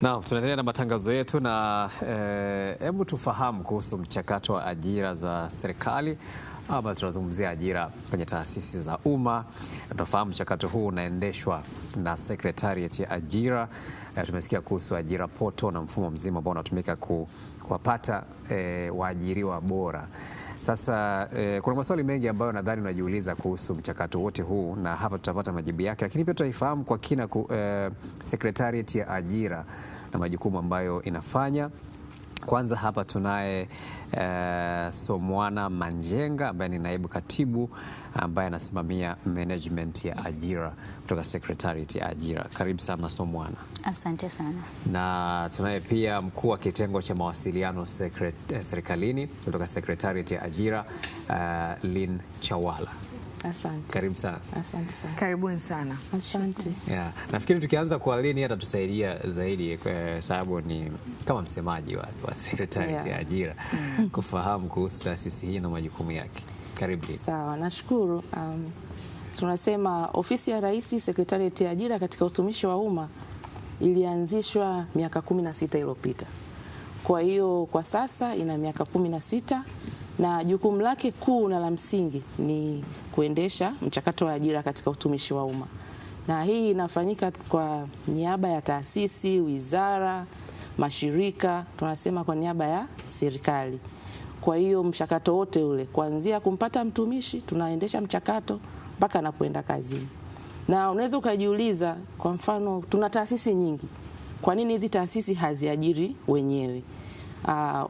Naam, tunaendelea na matangazo yetu na hebu tufahamu kuhusu mchakato wa ajira za serikali ama tunazungumzia ajira kwenye taasisi za umma. Tunafahamu mchakato huu unaendeshwa na Secretariat ya Ajira. Tumesikia kuhusu ajira poto na mfumo mzima ambao unatumika kuwapata waajiriwa bora. Sasa kuna maswali mengi ambayo nadhani unajiuliza kuhusu mchakato wote huu, na hapa tutapata majibu yake, lakini pia tutaifahamu kwa kina Secretariat ya Ajira na majukumu ambayo inafanya. Kwanza hapa tunaye Somwana Manjenga ambaye ni naibu katibu ambaye anasimamia management ya ajira kutoka Secretariat ya Ajira. Karibu sana Somwana. Asante sana. Na tunaye pia mkuu wa kitengo cha mawasiliano serikalini kutoka Secretariat ya Ajira, Lynn Chawala. Asante. Karibu sana. Asante sana. Karibuni sana. Asante. Yeah. Nafikiri tukianza kwa Lynn atatusaidia zaidi kwa sababu ni kama msemaji wa Secretariat ya Ajira kufahamu kuhusu taasisi hii na majukumu yake. Karibu. Sawa, nashukuru. Tunasema ofisi ya Rais Secretariat ya Ajira katika utumishi wa umma ilianzishwa miaka 16 iliyopita. Kwa hiyo kwa sasa ina miaka 16 na jukumu lake kuu na la msingi ni kuendesha mchakato wa ajira katika utumishi wa umma. Na hii inafanyika kwa niaba ya taasisi, wizara, mashirika, tunasema kwa niaba ya serikali. Kwa hiyo mchakato wote ule kuanzia kumpata mtumishi tunaendesha mchakato mpaka anapoenda kazini. Na unaweza ukajiuliza, kwa mfano tuna taasisi nyingi, kwa nini hizi taasisi haziajiri wenyewe?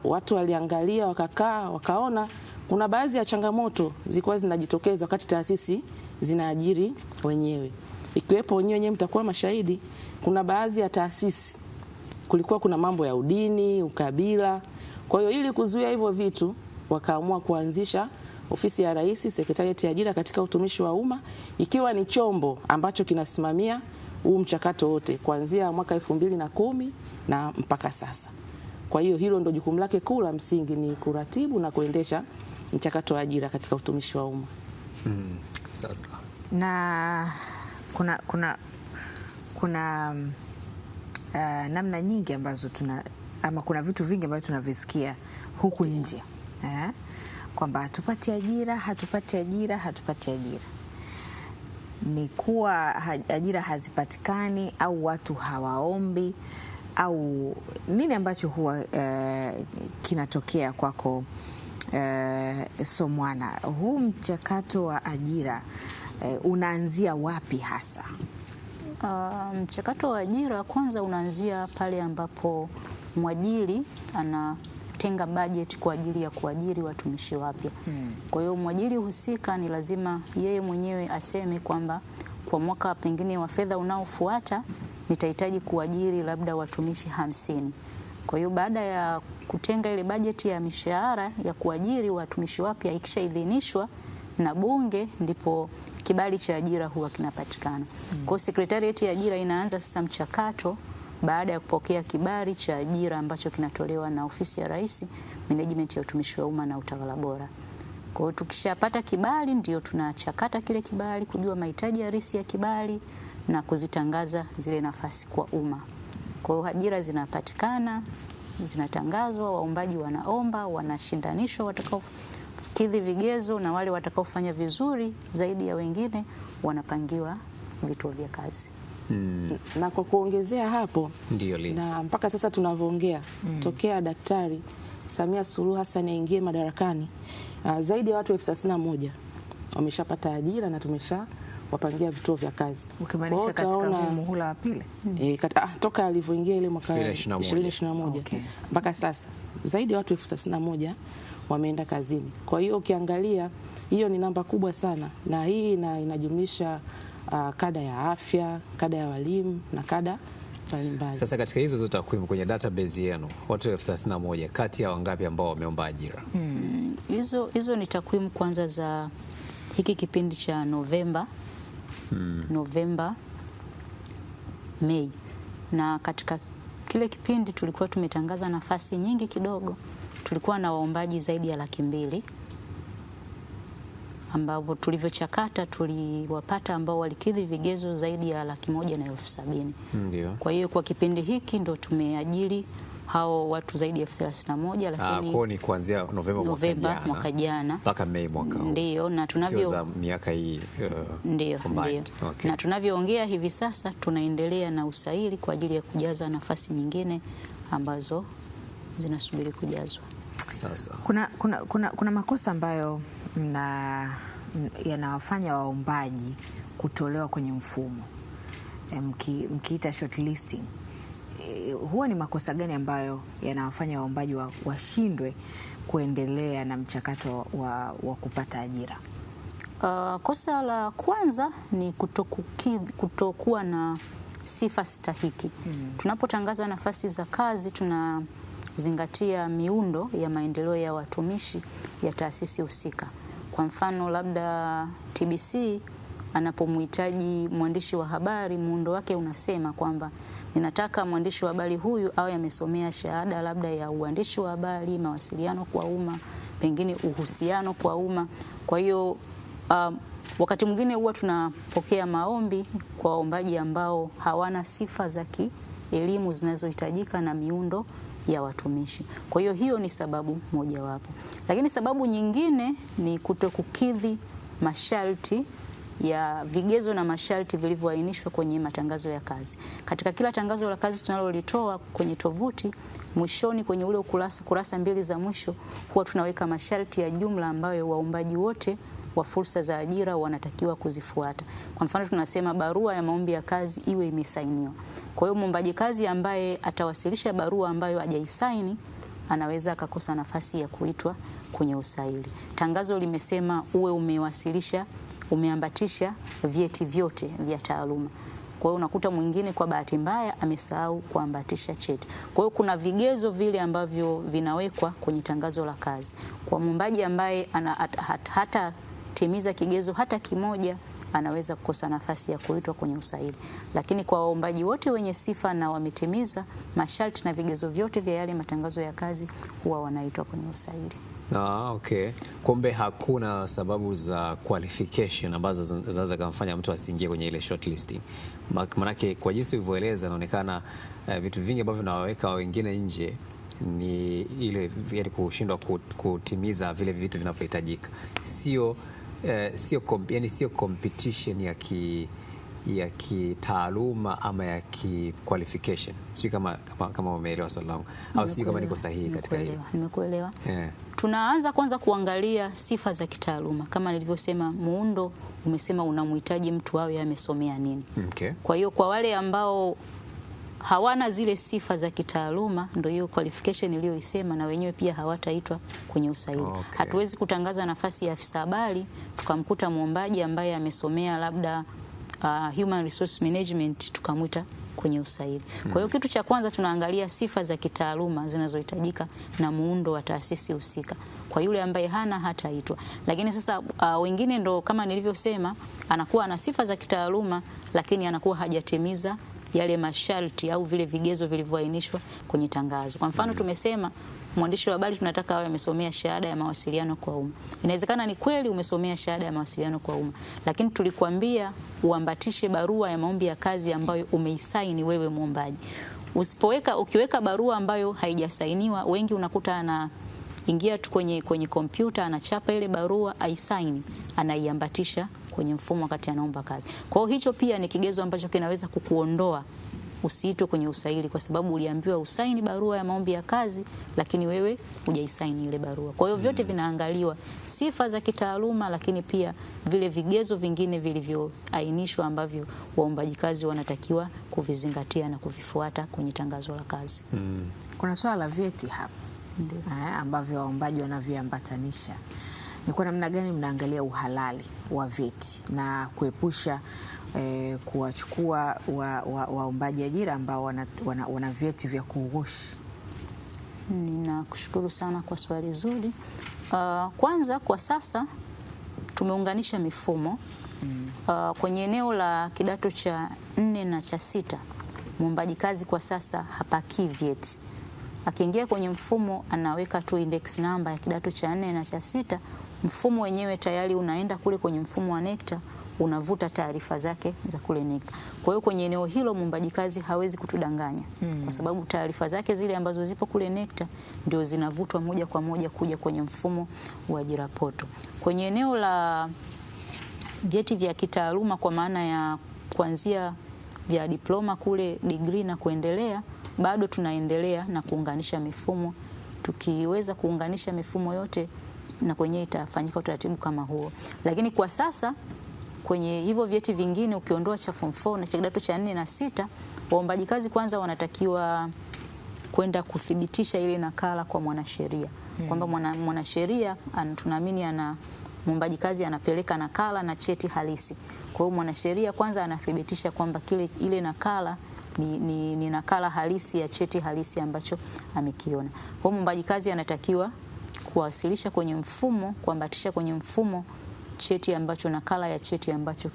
Watu waliangalia wakakaa wakaona kuna baadhi ya changamoto zilikuwa zinajitokeza wakati taasisi zinaajiri wenyewe, ikiwepo wenyewe mtakuwa mashahidi. Kuna baadhi ya taasisi kulikuwa kuna mambo ya udini, ukabila. Kwa hiyo ili kuzuia hivyo vitu wakaamua kuanzisha ofisi ya Rais Secretariat ya Ajira katika utumishi wa umma, ikiwa ni chombo ambacho kinasimamia huu mchakato wote kuanzia mwaka 2010 na mpaka sasa. Kwa hiyo hilo ndio jukumu lake kuu la msingi, ni kuratibu na kuendesha mchakato wa ajira katika utumishi wa umma. Sasa Na kuna namna nyingi ambazo kuna vitu vingi ambavyo tunavisikia huku nje kwamba hatupati ajira. Ni kuwa ajira hazipatikani au watu hawaombi au nini ambacho huwa kinatokea kwako? Somwana, huu mchakato wa ajira unaanzia wapi hasa? Mchakato wa ajira kwanza unaanzia pale ambapo mwajiri anatenga bajeti kwa ajili ya kuajiri watumishi wapya. Kwa hiyo mwajiri husika ni lazima yeye mwenyewe aseme kwamba kwa mwaka pengine wa fedha unaofuata nitahitaji kuajiri labda watumishi 50. Kwa hiyo baada ya kutenga ile bajeti ya mishahara ya kuajiri watumishi wapya ikishaidhinishwa na Bunge, ndipo kibali cha ajira huwa kinapatikana. Kwa hiyo Secretariat ya Ajira inaanza sasa mchakato baada ya kupokea kibali cha ajira ambacho kinatolewa na Ofisi ya Rais, Management ya Utumishi wa Umma na Utawala Bora. Kwa hiyo tukishapata kibali ndio tunachakata kile kibali, kujua mahitaji halisi ya kibali na kuzitangaza zile nafasi kwa umma. Kwa hiyo ajira zinapatikana, zinatangazwa, waombaji wanaomba, wanashindanishwa watakaokidhi vigezo, na wale watakaofanya vizuri zaidi ya wengine wanapangiwa vituo vya kazi. Na kwa kuongezea hapo, na mpaka sasa tunavyoongea, tokea Daktari Samia Suluhu Hassan aingie madarakani, zaidi ya watu 31,000 wameshapata ajira na tumeshawapangia vituo vya kazi. Ukimaanisha katika muhula wa pili? Toka alivyoingia ile mwaka 2021 mpaka sasa zaidi ya watu 31,000 wameenda kazini. Kwa hiyo ukiangalia hiyo ni namba kubwa sana, na hii inajumlisha kada ya afya, kada ya walimu na kada mbalimbali. Sasa katika hizo zote takwimu kwenye database yenu, watu 31,000 kati ya wangapi ambao wameomba ajira? Hizo ni takwimu kwanza za hiki kipindi cha Novemba, Mei, na katika kile kipindi tulikuwa tumetangaza nafasi nyingi kidogo. Tulikuwa na waombaji zaidi ya 200,000 ambapo tulivyochakata tuliwapata ambao walikidhi vigezo zaidi ya 170,000. Ndio. Kwa hiyo kwa kipindi hiki ndo tumeajiri hao watu zaidi ya 31,000, lakini kwa ni kuanzia Novemba mwaka jana mpaka Mei mwaka huu. Ndio, na tunavyo za miaka hii ndio. Okay. Na tunavyoongea hivi sasa tunaendelea na usaili kwa ajili ya kujaza nafasi nyingine ambazo zinasubiri kujazwa. Sasa kuna makosa ambayo yanawafanya waombaji kutolewa kwenye mfumo mkiita shortlisting. Huwa ni makosa gani ambayo yanawafanya waombaji washindwe kuendelea na mchakato wa kupata ajira? Kosa la kwanza ni kutokuwa na sifa stahiki. Tunapotangaza nafasi za kazi tunazingatia miundo ya maendeleo ya watumishi ya taasisi husika. Kwa mfano labda TBC anapomhitaji mwandishi wa habari, muundo wake unasema kwamba ninataka mwandishi wa habari huyu awe amesomea shahada labda ya uandishi wa habari, mawasiliano kwa umma, pengine uhusiano kwa umma. Kwa hiyo wakati mwingine huwa tunapokea maombi kwa waombaji ambao hawana sifa za kielimu zinazohitajika na miundo ya watumishi. Kwa hiyo hiyo ni sababu mojawapo. Lakini sababu nyingine ni kutokukidhi masharti ya vigezo na masharti vilivyoainishwa kwenye matangazo ya kazi. Katika kila tangazo la kazi tunalolitoa kwenye tovuti, mwishoni kwenye ule kurasa mbili za mwisho huwa tunaweka masharti ya jumla ambayo waombaji wote wa fursa za ajira wanatakiwa kuzifuata. Kwa mfano tunasema barua ya maombi ya kazi iwe imesainiwa. Kwa hiyo mwombaji kazi ambaye atawasilisha barua ambayo hajaisaini anaweza akakosa nafasi ya kuitwa kwenye usaili. Tangazo limesema uwe umeambatisha vyeti vyote vya taaluma. Kwa hiyo unakuta mwingine kwa bahati mbaya amesahau kuambatisha cheti. Kwa hiyo kuna vigezo vile ambavyo vinawekwa kwenye tangazo la kazi. Kwa mwombaji ambaye hata timiza kigezo hata kimoja anaweza kukosa nafasi ya kuitwa kwenye usaili. Lakini kwa waombaji wote wenye sifa na wametimiza masharti na vigezo vyote vya yale matangazo ya kazi huwa wanaitwa kwenye usaili. Okay. Kumbe hakuna sababu za qualification ambazo zinaweza kumfanya mtu asiingie kwenye ile shortlisting. Manake kwa jinsi ulivyoeleza inaonekana vitu vingi ambavyo vinawaweka wengine nje ni ile yani kushindwa kutimiza vile vitu vinavyohitajika. Sio competition ya kitaaluma ama ya qualification. Sio kama umeelewa swali langu au sio kama niko sahihi katika hiyo. Nimekuelewa. Tunaanza kwanza kuangalia sifa za kitaaluma. Kama nilivyosema, muundo umesema unamhitaji mtu awe amesomea nini. Okay. Kwa hiyo kwa wale ambao hawana zile sifa za kitaaluma, ndio hiyo qualification iliyoisema, na wenyewe pia hawataitwa kwenye usaili. Okay. Hatuwezi kutangaza nafasi ya afisa habari tukamkuta mwombaji ambaye amesomea labda human resource management tukamwita kwenye usaili. Kwa hiyo kitu cha kwanza tunaangalia sifa za kitaaluma zinazohitajika na muundo wa taasisi husika. Kwa yule ambaye hana hataitwa. Lakini sasa wengine ndo kama nilivyosema, anakuwa na sifa za kitaaluma lakini anakuwa hajatimiza yale masharti au vile vigezo vilivyoainishwa kwenye tangazo. Kwa mfano tumesema mwandishi wa habari tunataka awe amesomea shahada ya mawasiliano kwa umma. Inawezekana ni kweli umesomea shahada ya mawasiliano kwa umma, lakini tulikwambia uambatishe barua ya maombi ya kazi ambayo umeisaini wewe muombaji. Ukiweka barua ambayo haijasainiwa, wengi unakuta ingia tu kwenye kompyuta, anachapa ile barua, aisaini, anaiambatisha kwenye mfumo wakati anaomba kazi. Kwa hiyo hicho pia ni kigezo ambacho kinaweza kukuondoa usiitwe kwenye usaili, kwa sababu uliambiwa usaini barua ya maombi ya kazi lakini wewe hujaisaini ile barua. Kwa hiyo vyote vinaangaliwa, sifa za kitaaluma, lakini pia vile vigezo vingine vilivyoainishwa ambavyo waombaji kazi wanatakiwa kuvizingatia na kuvifuata kwenye tangazo la kazi. Kuna swala la vyeti hapa ambavyo waombaji wanaviambatanisha. Ni kwa namna gani mnaangalia uhalali wa vyeti na kuepusha kuwachukua waombaji ajira ambao wana vyeti vya kughushi? Ninakushukuru sana kwa swali zuri. Kwanza kwa sasa tumeunganisha mifumo. Kwenye eneo la kidato cha 4 na cha 6, muombaji kazi kwa sasa hapakii vyeti. Akiingia kwenye mfumo anaweka tu index number ya kidato cha 4 na cha 6, mfumo wenyewe tayari unaenda kule kwenye mfumo wa NECTA, unavuta taarifa zake za kule NECTA. Kwa hiyo kwenye eneo hilo mwombaji kazi hawezi kutudanganya kwa sababu taarifa zake zile ambazo zipo kule NECTA ndio zinavutwa moja kwa moja kuja kwenye mfumo wa ajira poto. Kwenye eneo la vyeti vya kitaaluma kwa maana ya kuanzia vya diploma kule degree na kuendelea, bado tunaendelea na kuunganisha mifumo. Tukiweza kuunganisha mifumo yote na kwenye itafanyika utaratibu kama huo. Lakini kwa sasa kwenye hivyo vyeti vingine ukiondoa cha form 4 na cha kidato cha 4 na 6, waombaji kazi kwanza wanatakiwa kwenda kuthibitisha ile nakala kwa mwanasheria. Kwamba mwanasheria tunaamini muombaji kazi anapeleka nakala na cheti halisi. Kwa hiyo mwanasheria kwanza anathibitisha kwamba ile nakala ni nakala halisi ya cheti halisi ambacho amekiona. Kwa hiyo muombaji kazi anatakiwa kuwasilisha kwenye mfumo, kuambatisha kwenye mfumo cheti ambacho, nakala ya cheti ambacho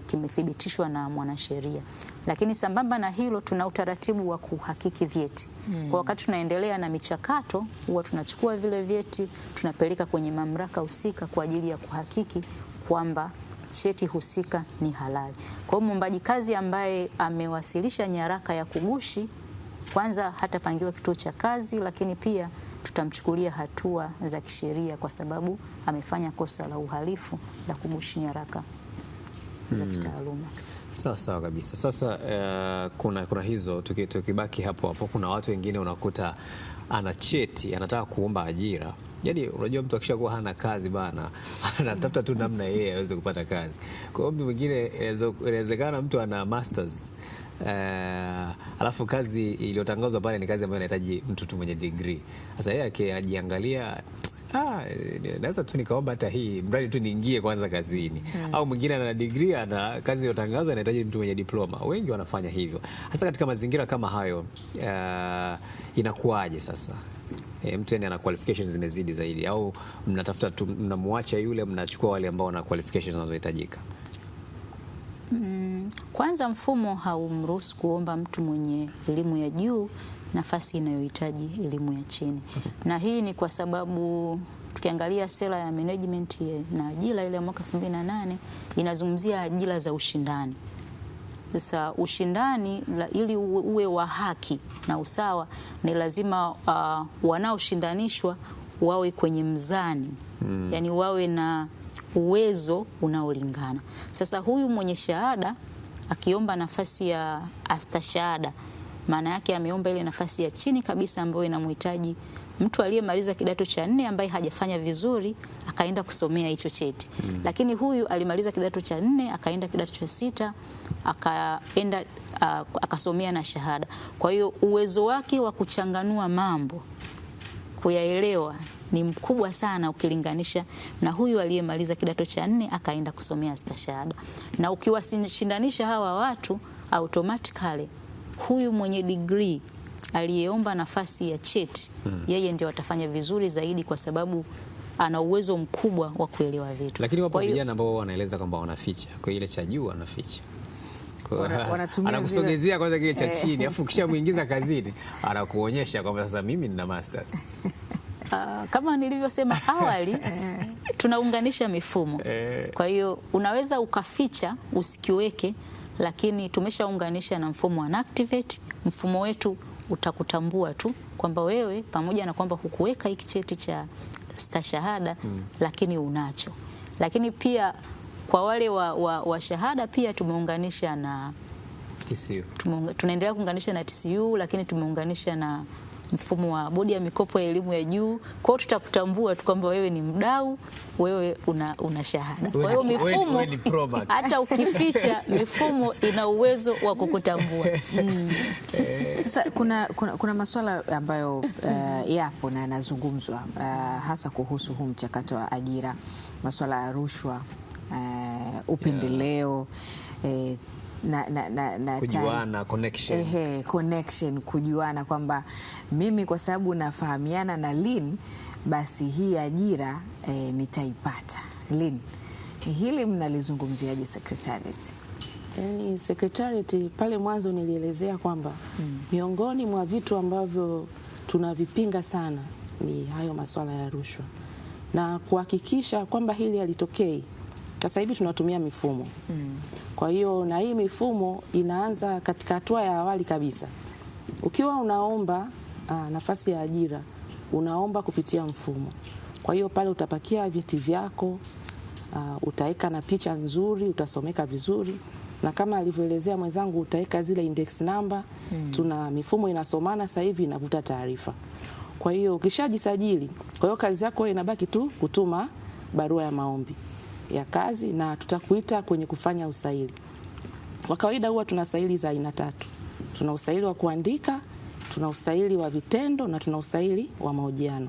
kimethibitishwa na mwanasheria. Lakini sambamba na hilo tuna utaratibu wa kuhakiki vyeti. Kwa wakati tunaendelea na michakato, huwa tunachukua vile vyeti tunapeleka kwenye mamlaka husika kwa ajili ya kuhakiki kwamba cheti husika ni halali. Kwa hiyo muombaji kazi ambaye amewasilisha nyaraka ya kugushi, kwanza hatapangiwa kituo cha kazi, lakini pia tutamchukulia hatua za kisheria kwa sababu amefanya kosa la uhalifu la kugushi nyaraka za kitaaluma. Sawa kabisa. Sasa kuna hizo, tukibaki hapo kuna watu wengine unakuta ana cheti anataka kuomba ajira. Yaani unajua mtu akishakuwa hana kazi bana anatafuta tu namna yeye aweze kupata kazi. Kwa hiyo mtu mwingine inawezekana mtu ana masters alafu kazi iliyotangazwa pale ni kazi ambayo inahitaji mtu tu mwenye degree. Sasa yeye akijiangalia naweza tu nikaomba hata hii mradi tu niingie kwanza kazini. Au mwingine ana degree ana kazi iliyotangazwa inahitaji mtu mwenye diploma. Wengi wanafanya hivyo. Hasa katika mazingira kama hayo inakuwaje sasa? Mtu yani ana qualifications zimezidi zaidi au mnatafuta tu mnamwacha yule mnachukua wale ambao wana qualifications zinazohitajika? Kwanza mfumo haumruhusu kuomba mtu mwenye elimu ya juu nafasi inayohitaji elimu ya chini. Na hii ni kwa sababu tukiangalia sera ya management na ajira ile ya mwaka 2008 inazungumzia ajira za ushindani. Sasa ushindani ili uwe wa haki na usawa ni lazima wanaoshindanishwa wawe kwenye mzani. Yani wawe na uwezo unaolingana. Sasa huyu mwenye shahada akiomba nafasi ya astashahada, maana yake ameomba ile nafasi ya chini kabisa ambayo inamhitaji mtu aliyemaliza kidato cha 4 ambaye hajafanya vizuri akaenda kusomea hicho cheti. Lakini huyu alimaliza kidato cha 4 akaenda kidato cha 6 akaenda akasomea na shahada. Kwa hiyo uwezo wake wa kuchanganua mambo, kuyaelewa ni mkubwa sana ukilinganisha na huyu aliyemaliza kidato cha 4 akaenda kusomea stashahada. Na ukiwashindanisha hawa watu automatically huyu mwenye degree aliyeomba nafasi ya cheti yeye ndio atafanya vizuri zaidi kwa sababu ana uwezo mkubwa wa kuelewa vitu. Lakini wapo vijana ambao wanaeleza kwamba wanaficha, kwa ile cha juu anaficha. Anakusogezea kwanza kile cha chini afu ukishamuingiza kazini anakuonyesha kwamba sasa mimi nina masters. Kama nilivyosema awali tunaunganisha mifumo. Kwa hiyo unaweza ukaficha usikiweke, lakini tumeshaunganisha na mfumo wa Activate. Mfumo wetu utakutambua tu kwamba wewe pamoja na kwamba hukuweka hiki cheti cha stashahada lakini unacho. Lakini pia kwa wale wa shahada pia tumeunganisha na TCU. Tunaendelea kuunganisha na TCU, lakini tumeunganisha na mfumo wa bodi ya mikopo ya elimu ya juu. Kwa hiyo tutakutambua tu kwamba wewe ni mdau, wewe una shahada. Kwa hiyo mifumo hata ukificha mifumo ina uwezo wa kukutambua. Sasa kuna masuala ambayo yapo na yanazungumzwa hasa kuhusu huu mchakato wa ajira, masuala ya rushwa, upendeleo, na kujuana, connection, kujuana kwamba mimi kwa sababu nafahamiana na Lynn basi hii ajira nitaipata. Lynn, hili mnalizungumziaje Secretariat? Yani Secretariat pale mwanzo nilielezea kwamba miongoni mwa vitu ambavyo tunavipinga sana ni hayo masuala ya rushwa, na kuhakikisha kwamba hili halitokei. Sasa hivi tunatumia mifumo. Kwa hiyo na hii mifumo inaanza katika hatua ya awali kabisa. Ukiwa unaomba nafasi ya ajira, unaomba kupitia mfumo. Kwa hiyo pale utapakia vyeti vyako, utaweka na picha nzuri, utasomeka vizuri, na kama alivyoelezea mwenzangu utaweka zile index number. Tuna mifumo inasomana sasa hivi, inavuta taarifa. Kwa hiyo ukishajisajili, kwa hiyo kazi yako inabaki tu kutuma barua ya maombi ya kazi na tutakuita kwenye kufanya usaili. Kwa kawaida huwa tuna usaili za aina 3. Tuna usaili wa kuandika, tuna usaili wa vitendo na tuna usaili wa mahojiano.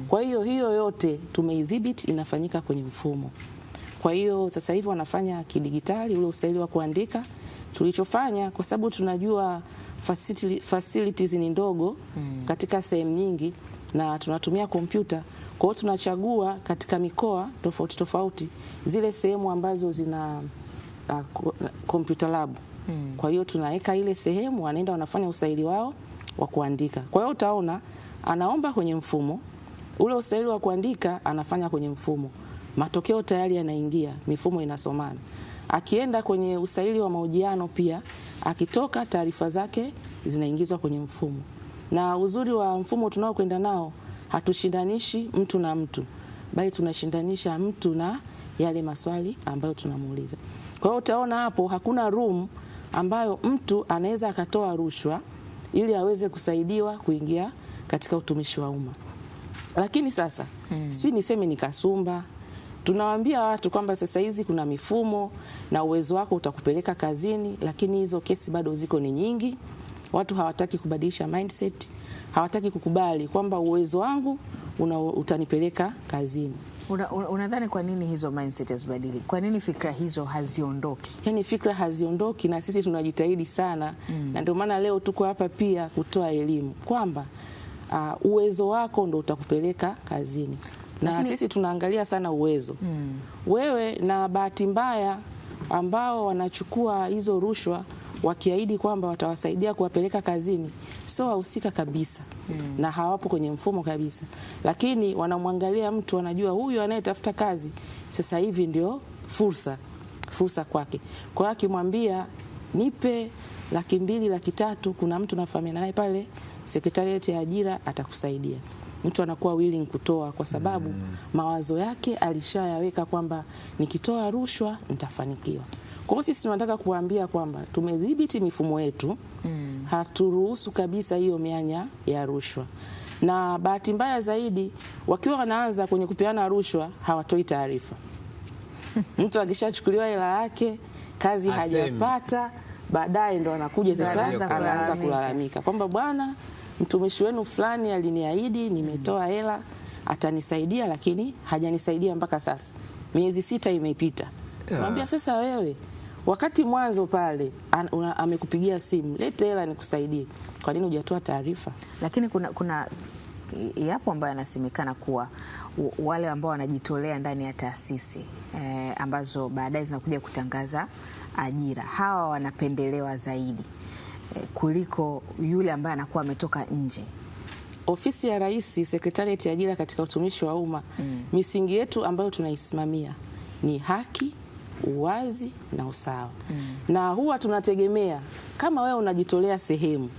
Kwa hiyo yote tumeidhibiti, inafanyika kwenye mfumo. Kwa hiyo sasa hivi wanafanya kidigitali ule usaili wa kuandika. Tulichofanya kwa sababu tunajua facilities ni ndogo katika sehemu nyingi na tunatumia kompyuta. Kwa hiyo tunachagua katika mikoa tofauti tofauti zile sehemu ambazo zina computer lab. Kwa hiyo tunaweka ile sehemu, wanaenda wanafanya usaili wao wa kuandika. Kwa hiyo utaona anaomba kwenye mfumo, ule usaili wa kuandika anafanya kwenye mfumo. Matokeo tayari yanaingia, mifumo inasomana. Akienda kwenye usaili wa mahojiano pia, akitoka taarifa zake zinaingizwa kwenye mfumo. Na uzuri wa mfumo tunaokwenda nao, hatushindanishi mtu na mtu, bali tunashindanisha mtu na yale maswali ambayo tunamuuliza. Kwa hiyo utaona hapo hakuna room ambayo mtu anaweza akatoa rushwa ili aweze kusaidiwa kuingia katika utumishi wa umma. Lakini sasa sisi niseme ni kasumba. Tunawaambia watu kwamba sasa hizi kuna mifumo na uwezo wako utakupeleka kazini, lakini hizo kesi bado ziko ni nyingi. Watu hawataki kubadilisha mindset, hawataki kukubali kwamba uwezo wangu utanipeleka kazini. Unadhani kwa nini hizo mindset hazibadili? Kwa nini fikra hizo haziondoki? Yaani fikra haziondoki na sisi tunajitahidi sana na ndio maana leo tuko hapa pia kutoa elimu kwamba uwezo wako ndo utakupeleka kazini. Na sisi tunaangalia sana uwezo. Wewe na bahati mbaya ambao wanachukua hizo rushwa wakiahidi kwamba watawasaidia kuwapeleka kazini, sio wahusika kabisa. Na hawapo kwenye mfumo kabisa. Lakini wanamwangalia mtu, wanajua huyu anayetafuta kazi sasa hivi ndio fursa kwake. Kwa hiyo akimwambia nipe 200,000, 300,000, kuna mtu nafahamiana naye pale Sekretarieti ya Ajira atakusaidia. Mtu anakuwa willing kutoa kwa sababu mawazo yake alishayaweka kwamba nikitoa rushwa nitafanikiwa. Kwa hiyo sisi tunataka kuambia kwamba tumedhibiti mifumo yetu, haturuhusu kabisa hiyo mianya ya rushwa. Na bahati mbaya zaidi, wakiwa wanaanza kwenye kupeana rushwa hawatoi taarifa. Mtu akishachukuliwa hela yake, kazi hajapata, baadaye ndo anakuja sasa anaanza kulalamika kwamba bwana, mtumishi wenu fulani aliniahidi, nimetoa hela atanisaidia, lakini hajanisaidia mpaka sasa. Miezi 6 imepita. Mwambia sasa wewe, wakati mwanzo pale amekupigia simu, lete hela nikusaidie, kwa nini hujatoa taarifa? Lakini kuna yapo ambayo yanasemekana kuwa wale ambao wanajitolea ndani ya taasisi ambazo baadaye zinakuja kutangaza ajira, hawa wanapendelewa zaidi kuliko yule ambaye anakuwa ametoka nje. Ofisi ya Rais, Sekretarieti ya Ajira katika utumishi wa umma, misingi yetu ambayo tunaisimamia ni haki, uwazi na usawa. Na huwa tunategemea kama wewe unajitolea sehemu,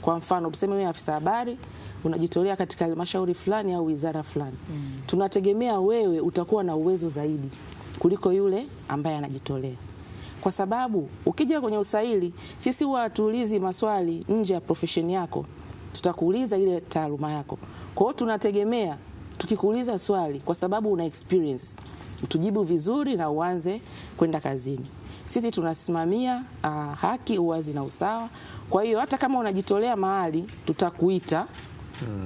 kwa mfano tuseme wewe afisa habari unajitolea katika halmashauri fulani au wizara fulani, tunategemea wewe utakuwa na uwezo zaidi kuliko yule ambaye anajitolea. Kwa sababu ukija kwenye usaili, sisi huwa hatuulizi maswali nje ya profession yako, tutakuuliza ile taaluma yako. Kwa hiyo tunategemea tukikuuliza swali kwa sababu una experience, utujibu vizuri na uanze kwenda kazini. Sisi tunasimamia haki, uwazi na usawa. Kwa hiyo hata kama unajitolea mahali, tutakuita.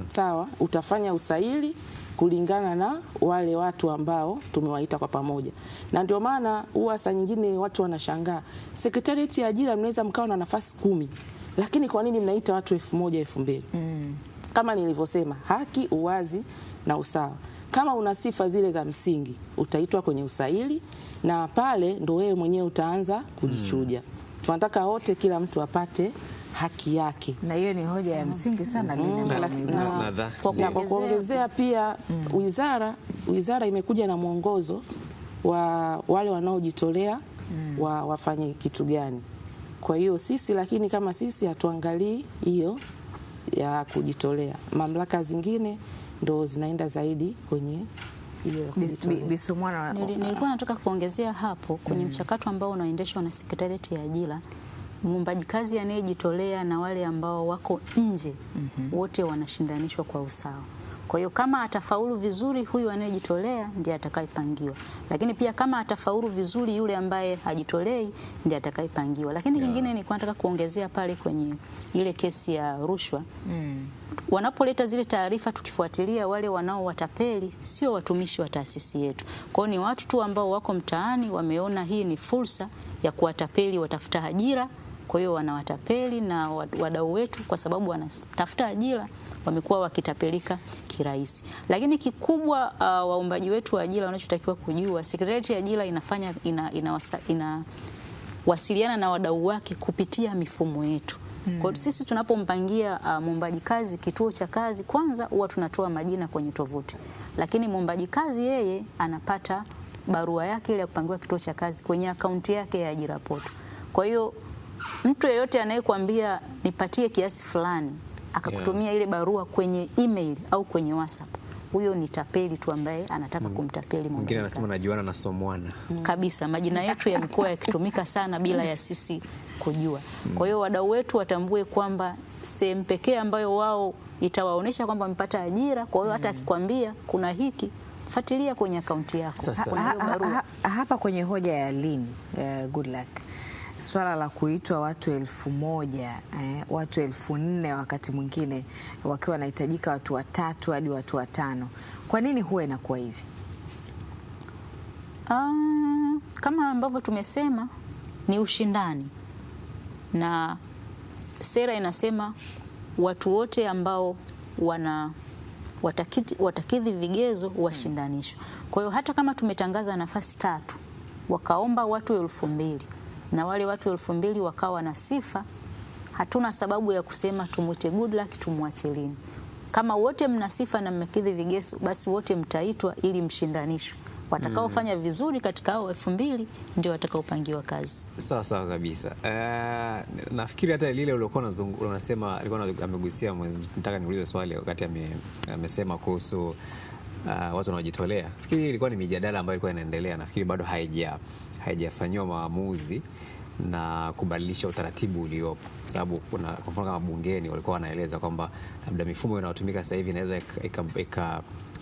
Sawa, utafanya usaili kulingana na wale watu ambao tumewaita kwa pamoja. Na ndio maana huwa saa nyingine watu wanashangaa, Sekretarieti ya Ajira mnaweza mkao na nafasi 10, lakini kwa nini mnaita watu 1000, 2000? Kama nilivyosema, haki, uwazi na usawa. Kama una sifa zile za msingi, utaitwa kwenye usaili na pale ndo wewe mwenyewe utaanza kujichuja. Tunataka wote, kila mtu apate haki yake. Na hiyo ni hoja ya msingi sana na kwa kuongezea pia wizara wizara imekuja na mwongozo wa wale wanaojitolea wafanye kitu gani. Kwa hiyo sisi, lakini kama sisi hatuangalii hiyo ya kujitolea, mamlaka zingine ndo zinaenda zaidi kwenye hiyo ya kujitolea. Nilikuwa nataka kuongezea hapo kwenye mchakato ambao unaendeshwa na Sekretarieti ya Ajira, mwombaji kazi anayejitolea na wale ambao wako nje wote wanashindanishwa kwa usawa. Kwa hiyo kama atafaulu vizuri huyu anayejitolea ndiye atakayepangiwa, lakini pia kama atafaulu vizuri yule ambaye hajitolei ndiye atakayepangiwa. Lakini kingine nilikuwa nataka kuongezea pale kwenye ile kesi ya rushwa, wanapoleta zile taarifa, tukifuatilia wale wanaowatapeli sio watumishi wa taasisi yetu. Kwa hiyo ni watu tu ambao wako mtaani, wameona hii ni fursa ya kuwatapeli watafuta ajira. Kwa hiyo wanawatapeli, na wadau wetu kwa sababu wanatafuta ajira wamekuwa wakitapelika kirahisi. Lakini kikubwa waombaji wetu wa ajira wanachotakiwa kujua, Sekretarieti ya Ajira inawasiliana na wadau wake kupitia mifumo yetu. Kwa sisi tunapompangia mwombaji kazi kituo cha kazi, kwanza huwa tunatoa majina kwenye tovuti, lakini mwombaji kazi yeye anapata barua yake ile ya kupangiwa kituo cha kazi kwenye akaunti yake ya Ajira Portal. Kwa hiyo mtu yeyote anayekwambia nipatie kiasi fulani akakutumia ile barua kwenye email au kwenye WhatsApp, huyo ni tapeli tu ambaye anataka kumtapeli mwingine. Anasema najuana na somwana kabisa. Majina yetu yamekuwa yakitumika sana bila ya sisi kujua. Kwa hiyo wadau wetu watambue kwamba sehemu pekee ambayo wao itawaonesha kwamba wamepata ajira. Kwa hiyo hata akikwambia kuna hiki, fuatilia kwenye akaunti yako. Hapa kwenye hoja ya Lynn Goodluck, swala la kuitwa watu 1000, watu 4000 wakati mwingine wakiwa wanahitajika watu 3 hadi watu 5, kwa nini huwa inakuwa hivi? Kama ambavyo tumesema ni ushindani, na sera inasema watu wote ambao watakidhi vigezo washindanishwe. Kwa hiyo hata kama tumetangaza nafasi 3 wakaomba watu 2000 na wale watu 2000 wakawa na sifa, hatuna sababu ya kusema tumwite Goodluck tumwache Lynn. Kama wote mna sifa na mmekidhi vigezo, basi wote mtaitwa ili mshindanishwe. Watakaofanya vizuri katika hao 2000 ndio watakaopangiwa kazi. Sawa sawa kabisa. Nafikiri hata lile uliokuwa unasema, alikuwa amegusia, nataka niulize swali wakati amesema kuhusu watu wanaojitolea. Nafikiri ilikuwa ni mijadala ambayo ilikuwa inaendelea, nafikiri bado haijafanywa maamuzi na kubadilisha utaratibu uliopo, sababu kuna kwa mfano kama bungeni walikuwa wanaeleza kwamba labda mifumo inayotumika sasa hivi inaweza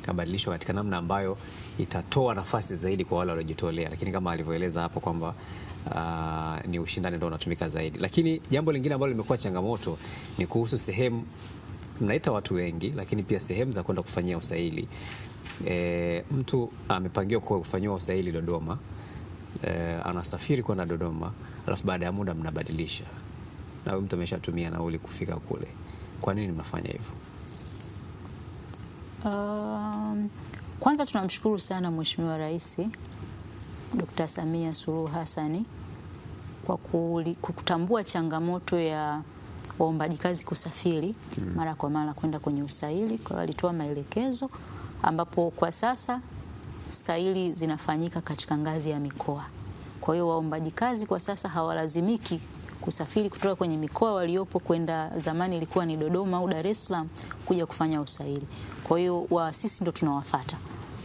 ikabadilishwa katika namna ambayo itatoa nafasi zaidi kwa wale waliojitolea, lakini kama alivyoeleza hapo kwamba ni ushindani ndio unatumika zaidi. Lakini jambo lingine ambalo limekuwa changamoto ni kuhusu sehemu mnaita watu wengi, lakini pia sehemu za kwenda kufanyia usaili. Mtu amepangiwa kufanyiwa usaili Dodoma, anasafiri kwenda Dodoma, alafu baada ya muda mnabadilisha, na huyo mtu ameshatumia nauli kufika kule. Kwa nini mnafanya hivyo? Kwanza tunamshukuru sana Mheshimiwa Rais Dr. Samia Suluhu Hassan kwa kutambua changamoto ya waombaji kazi kusafiri mara kwa mara kwenda kwenye usaili. Kwa hiyo alitoa maelekezo ambapo kwa sasa saili zinafanyika katika ngazi ya mikoa. Kwa hiyo waombaji kazi kwa sasa hawalazimiki kusafiri kutoka kwenye mikoa waliopo kwenda, zamani ilikuwa ni Dodoma au Dar es Salaam, kuja kufanya usaili. Kwa hiyo sisi ndo tunawafuata,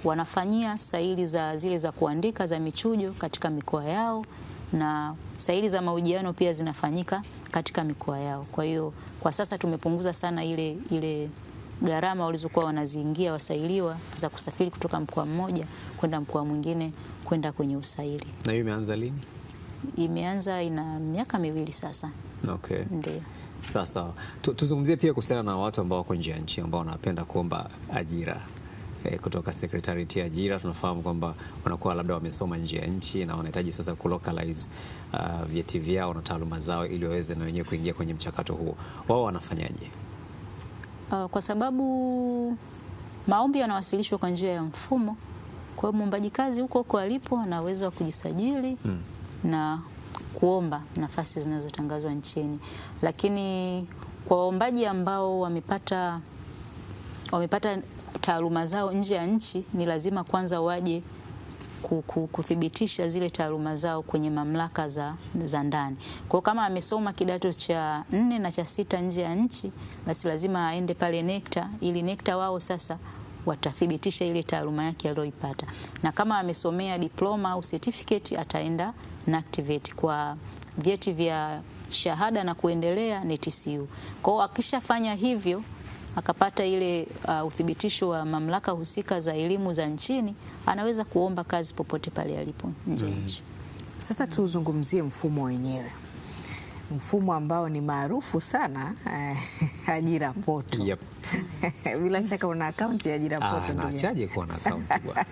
wanafanyia saili zile za kuandika za michujo katika mikoa yao, na saili za mahojiano pia zinafanyika katika mikoa yao. Kwa hiyo kwa sasa tumepunguza sana ile gharama walizokuwa wanaziingia wasailiwa za kusafiri kutoka mkoa mmoja kwenda mkoa mwingine kwenda kwenye usaili. Na hiyo imeanza lini? Imeanza ina miaka 2 sasa. Okay. Ndio. Sasa tuzungumzie pia kuhusiana na watu ambao wako nje ya nchi ambao wanapenda kuomba ajira kutoka Sekretarieti ya Ajira. Tunafahamu kwamba wanakuwa labda wamesoma nje ya nchi na wanahitaji sasa kulocalize vyeti vyao na taaluma zao ili waweze na wenyewe kuingia kwenye mchakato huo. Wao wanafanyaje? Kwa sababu maombi yanawasilishwa kwa njia ya mfumo, kwa hiyo mwombaji kazi huko alipo ana uwezo wa kujisajili na kuomba nafasi zinazotangazwa nchini. Lakini kwa waombaji ambao wamepata taaluma zao nje ya nchi, ni lazima kwanza waje kuthibitisha zile taaluma zao kwenye mamlaka za ndani. Kwa kama amesoma kidato cha 4 na cha 6 nje ya nchi, basi lazima aende pale NECTA, ili NECTA wao sasa watathibitisha ile taaluma yake aliyoipata. Na kama amesomea diploma au certificate, ataenda NACTVET. Kwa vyeti vya shahada na kuendelea ni TCU. Kwa hiyo akishafanya hivyo, akapata ile uthibitisho wa mamlaka husika za elimu za nchini, anaweza kuomba kazi popote pale alipo nje ya nchi. Sasa tuzungumzie mfumo wenyewe, mfumo ambao ni maarufu sana, Ajira Portal. Yep. Bila shaka una akaunti ya Ajira Portal. Naachaje kuwa na akaunti bwana?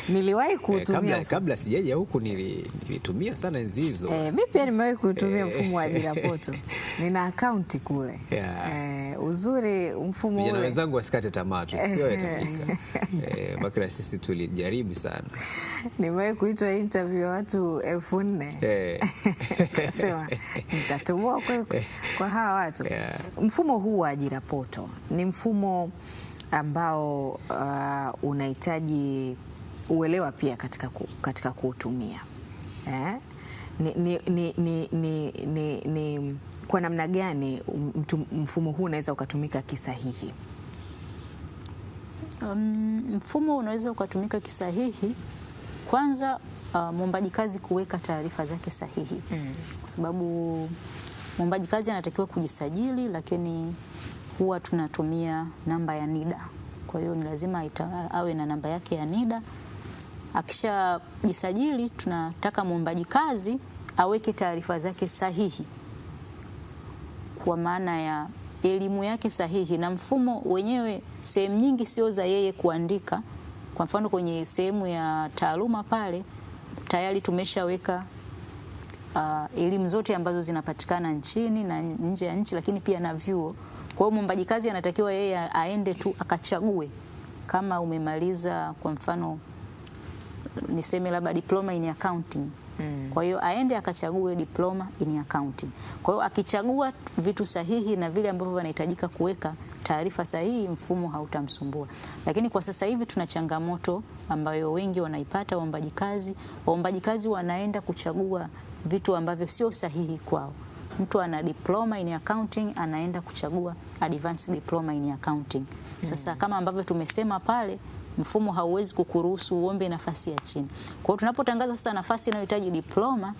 Niliwahi kutumia kabla sijaja huku nilitumia sana enzi hizo. Mimi pia nimewahi kutumia mfumo wa Ajira Portal. Nina akaunti kule. Uzuri mfumo ule. Vijana wenzangu wasikate tamaa, tusikiwe itafika. Bakira sisi tulijaribu sana. Nimewahi kuitwa interview watu 1400. Sema nitatumwa kwa hawa watu. Mfumo huu wa Ajira Portal ni mfumo ambao unahitaji uelewa pia katika kuutumia. Ni kwa namna gani mfumo huu unaweza ukatumika kisahihi? Mfumo unaweza ukatumika kisahihi, kwanza mwombaji kazi kuweka taarifa zake sahihi. Kwa sababu mwombaji kazi anatakiwa kujisajili, lakini huwa tunatumia namba ya NIDA. Kwa hiyo ni lazima awe na namba yake ya NIDA. Akishajisajili, tunataka mwombaji kazi aweke taarifa zake sahihi, kwa maana ya elimu yake sahihi. Na mfumo wenyewe sehemu nyingi sio za yeye kuandika. Kwa mfano kwenye sehemu ya taaluma pale tayari tumeshaweka elimu zote ambazo zinapatikana nchini na nje ya nchi, lakini pia na vyuo. Kwa hiyo mwombaji kazi anatakiwa yeye aende tu akachague, kama umemaliza kwa mfano niseme labda diploma in accounting. Kwa hiyo aende akachague diploma in accounting. Kwa hiyo akichagua vitu sahihi na vile ambavyo wanahitajika kuweka taarifa sahihi, mfumo hautamsumbua. Lakini kwa sasa hivi tuna changamoto ambayo wengi wanaipata waombaji kazi. Waombaji kazi wanaenda kuchagua vitu ambavyo sio sahihi kwao. Mtu ana diploma in accounting anaenda kuchagua advanced diploma in accounting. Sasa kama ambavyo tumesema pale, mfumo hauwezi kukuruhusu uombe nafasi ya chini. Kwa hiyo tunapotangaza sasa nafasi inayohitaji diploma,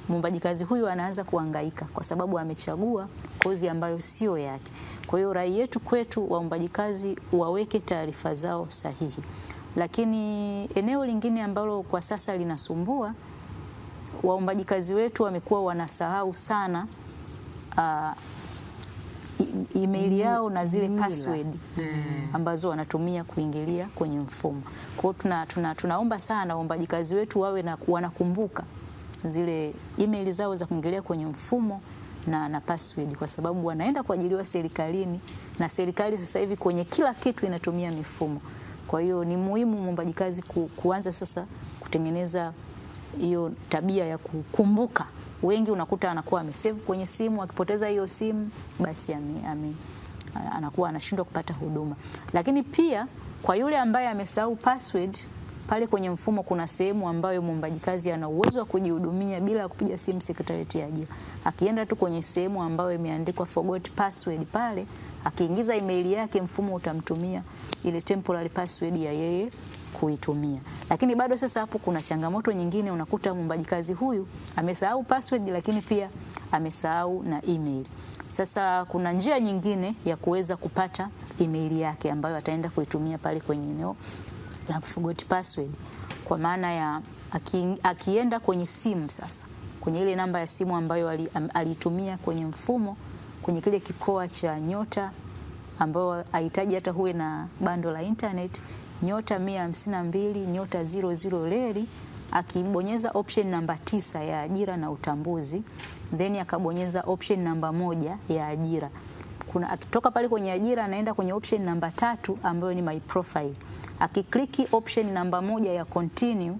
mwombaji kazi huyu anaanza kuhangaika kwa sababu amechagua kozi ambayo sio yake. Kwa hiyo rai yetu kwetu, waombaji kazi waweke taarifa zao sahihi. Lakini eneo lingine ambalo kwa sasa linasumbua, waombaji kazi wetu wamekuwa wanasahau sana email yao na zile password ambazo wanatumia kuingilia kwenye mfumo. Kwa hiyo tunaomba sana waombaji kazi wetu wawe wanakumbuka zile email zao za kuingilia kwenye mfumo na password, kwa sababu wanaenda kuajiriwa serikalini, na serikali sasa hivi kwenye kila kitu inatumia mifumo. Kwa hiyo ni muhimu mwombaji kazi kuanza sasa kutengeneza hiyo tabia ya kukumbuka. Wengi unakuta anakuwa amesave kwenye simu, akipoteza hiyo simu basi anakuwa anashindwa kupata huduma. Lakini pia kwa yule ambaye amesahau password, pale kwenye mfumo kuna sehemu ambayo mwombaji kazi ana uwezo wa kujihudumia bila kupiga simu Sekretarieti ya Ajira. Akienda tu kwenye sehemu ambayo imeandikwa forgot password pale, akiingiza email yake, mfumo utamtumia ile temporary password ya yeye kuitumia. Lakini bado sasa hapo kuna changamoto nyingine, unakuta mwombaji kazi huyu amesahau password, lakini pia amesahau na email. Sasa kuna njia nyingine ya kuweza kupata email yake ambayo ataenda kuitumia pale kwenye eneo la forgot password. Kwa maana ya akienda kwenye simu sasa, kwenye ile namba ya simu ambayo alitumia kwenye mfumo, kwenye kile kikoa cha nyota ambayo hahitaji hata huwe na bando la internet, nyota 152 nyota 00 leli, akibonyeza option namba 9 ya ajira na utambuzi, then akabonyeza option namba 1 ya ajira. Akitoka pale kwenye ajira anaenda kwenye option namba 3 ambayo ni my profile. Akikliki option namba 1 ya continue,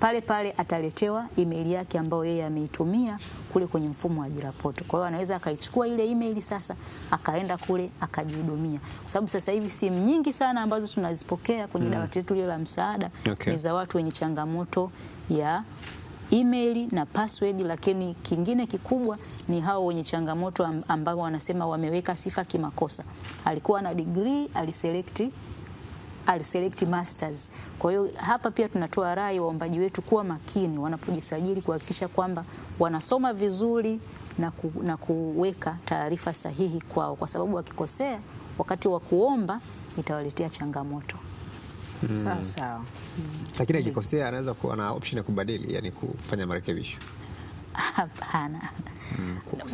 pale pale ataletewa email yake ambayo yeye ameitumia kule kwenye mfumo wa ajira poto. Kwa hiyo anaweza akaichukua ile email sasa akaenda kule akajihudumia, kwa sababu sasa hivi simu nyingi sana ambazo tunazipokea kwenye dawati letu la msaada ni za watu wenye changamoto ya email na password, lakini kingine kikubwa ni hao wenye changamoto ambao wanasema wameweka sifa kimakosa. Alikuwa na degree, aliselect masters. Kwa hiyo hapa pia tunatoa rai waombaji wetu kuwa makini wanapojisajili, kuhakikisha kwamba wanasoma vizuri na kuweka taarifa sahihi kwao, kwa sababu wakikosea wakati wa kuomba itawaletea changamoto. Sawa. Lakini akikosea anaweza kuwa na option ya kubadili, yani kufanya marekebisho. Hapana.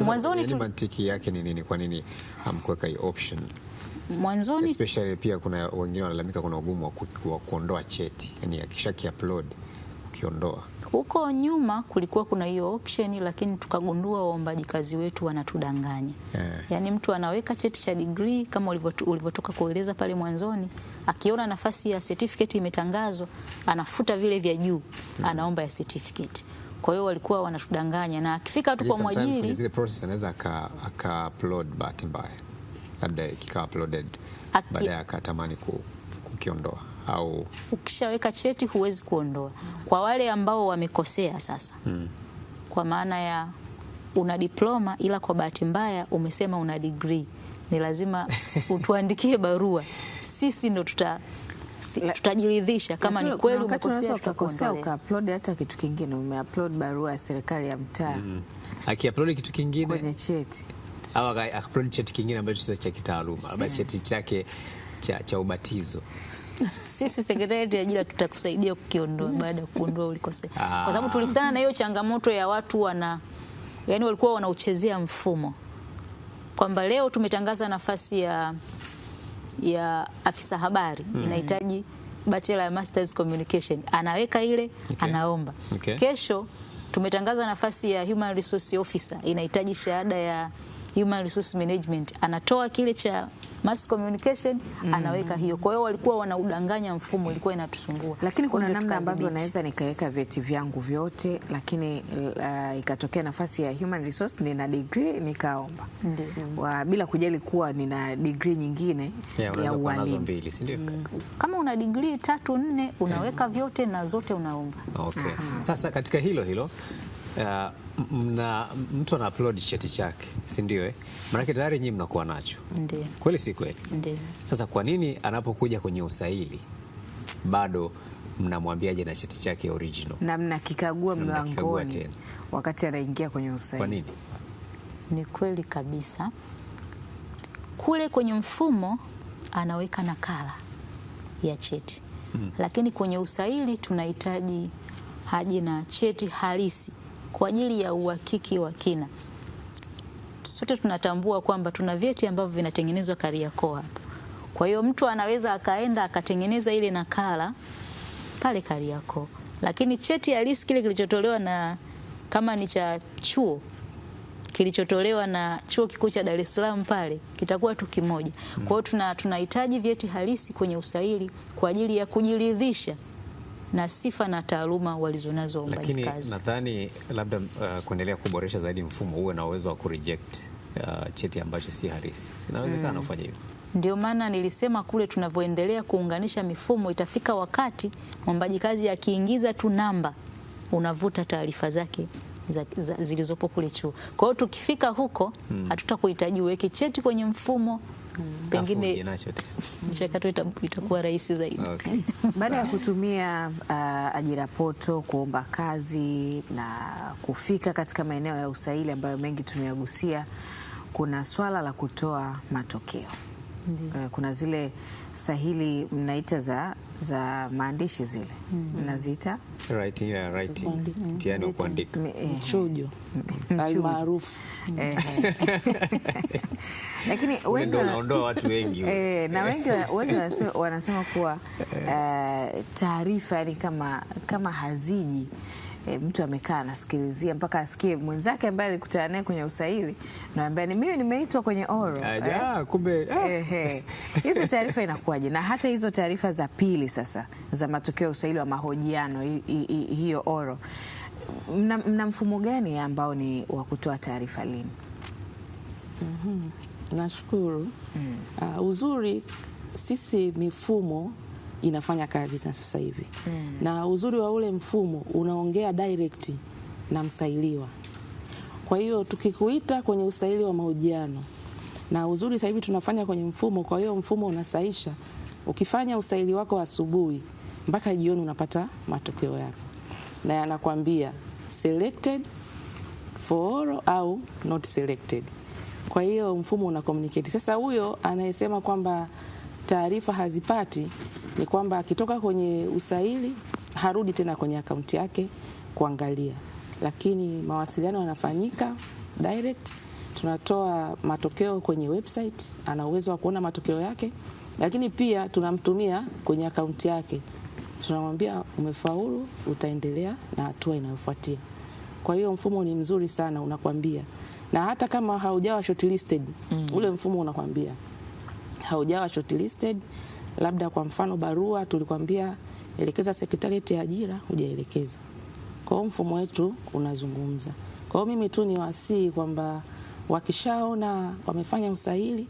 Mwanzoni mantiki yake ni nini? Kwa nini hamkuweka hiyo option? Mwanzoni especially pia kuna wengine wanalalamika kuna ugumu wa kuondoa cheti, yani akisha-upload ukiondoa. Huko nyuma kulikuwa kuna hiyo option, lakini tukagundua waombaji kazi wetu wanatudanganya. Yani mtu anaweka cheti cha degree kama ulivyotoka kueleza pale mwanzoni, akiona nafasi ya certificate imetangazwa anafuta vile vya juu, anaomba ya certificate. Kwa hiyo walikuwa wanatudanganya, na akifika tu kwa mwajiri zile process anaweza aka-upload bahati mbaya, labda kikawa uploaded baadaye akatamani kukiondoa, au ukishaweka cheti huwezi kuondoa. Kwa wale ambao wamekosea sasa, kwa maana ya una diploma ila kwa bahati mbaya umesema una degree, ni lazima utuandikie barua, sisi ndo tutajiridhisha kama ni kweli umekosea. Utakosea ukaupload hata kitu kingine, umeupload barua ya serikali ya mtaa, akiupload kitu kingine kwenye cheti au akaupload cheti kingine ambacho sio cha kitaaluma, labda cheti chake cha ubatizo, sisi Sekretarieti ya Ajira tutakusaidia kukiondoa baada ya kuondoa ulikosea. Kwa sababu tulikutana na hiyo changamoto ya watu yani walikuwa wanauchezea mfumo, kwamba leo tumetangaza nafasi ya afisa habari, inahitaji bachelor ya masters communication, anaweka ile anaomba. Kesho tumetangaza nafasi ya human resource officer, inahitaji shahada ya human resource management, anatoa kile cha mass communication anaweka hiyo. Kwa hiyo walikuwa wanaudanganya mfumo, ilikuwa inatusumbua. Lakini kuna namna ambavyo naweza nikaweka vyeti vyangu vyote, lakini ikatokea nafasi ya human resource, nina degree nikaomba, bila kujali kuwa nina degree nyingine ya ualimu. Kama una degree 3 4 unaweka vyote na zote unaomba. Sasa katika hilo mtu ana upload cheti chake, si ndio? Maana tayari nyinyi mnakuwa nacho. Ndio. Kweli si kweli? Ndio. Sasa kwa nini anapokuja kwenye usaili bado mnamwambiaje na cheti chake original? Na mnakikagua mlangoni wakati anaingia kwenye usaili. Kwa nini? Ni kweli kabisa. Kule kwenye mfumo anaweka nakala ya cheti. Lakini kwenye usaili tunahitaji haje na cheti halisi kwa ajili ya uhakiki wa kina. Sote tunatambua kwamba tuna vyeti ambavyo vinatengenezwa Kariakoo hapo. Kwa hiyo mtu anaweza akaenda akatengeneza ile nakala pale Kariakoo, lakini cheti halisi kile kilichotolewa na, kama ni cha chuo, kilichotolewa na Chuo Kikuu cha Dar es Salaam pale kitakuwa tu kimoja. Kwa hiyo tunahitaji vyeti halisi kwenye usaili kwa ajili ya kujiridhisha na sifa na taaluma walizonazo waombaji kazi. Lakini nadhani labda kuendelea kuboresha zaidi mfumo uwe na uwezo wa kureject cheti ambacho si halisi. Inawezekana kufanya hivyo. Ndio maana nilisema kule tunavyoendelea kuunganisha mifumo, itafika wakati mwombaji kazi akiingiza tu namba unavuta taarifa zake zilizopo kule chuo. Kwa hiyo tukifika huko hatutakuhitaji uweke cheti kwenye mfumo, pengine mchakato itakuwa rahisi zaidi. Baada ya kutumia ajira poto kuomba kazi na kufika katika maeneo ya usaili ambayo mengi tumeyagusia, kuna swala la kutoa matokeo. Kuna zile sahili mnaita za maandishi, zile mnaziita writing, mtihani wa kuandika, chujo almaarufu. Lakini wengi wanaondoa watu wengi na wengi wanasema kuwa taarifa yani kama haziji mtu amekaa anasikilizia mpaka asikie mwenzake ambaye alikutana naye kwenye usaili naambia ni mimi nimeitwa kwenye oro. Kumbe hizo taarifa inakuwaje? Na hata hizo taarifa za pili sasa za matokeo ya usaili wa mahojiano hiyo oro, mna mfumo gani ambao ni wa kutoa taarifa lini? Nashukuru. Uzuri sisi mifumo inafanya kazi na sasa hivi. Na uzuri wa ule mfumo unaongea direct na msailiwa. Kwa hiyo tukikuita kwenye usaili wa mahojiano, na uzuri sasa hivi tunafanya kwenye mfumo, kwa hiyo mfumo unasaisha. Ukifanya usaili wako asubuhi mpaka jioni unapata matokeo yako. Na yanakwambia selected for oral au not selected. Kwa hiyo mfumo una communicate. Sasa huyo anayesema kwamba taarifa hazipati ni kwamba akitoka kwenye usaili harudi tena kwenye akaunti yake kuangalia, lakini mawasiliano yanafanyika direct. Tunatoa matokeo kwenye website, ana uwezo wa kuona matokeo yake, lakini pia tunamtumia kwenye akaunti yake, tunamwambia umefaulu, utaendelea na hatua inayofuatia. Kwa hiyo mfumo ni mzuri sana, unakwambia. Na hata kama haujawa shortlisted, ule mfumo unakwambia haujawa shortlisted, labda kwa mfano barua tulikwambia elekeza Sekretarieti ya Ajira, hujaelekeza. Kwa hiyo mfumo wetu unazungumza. Kwa hiyo mimi tu ni wasii kwamba wakishaona wamefanya usaili,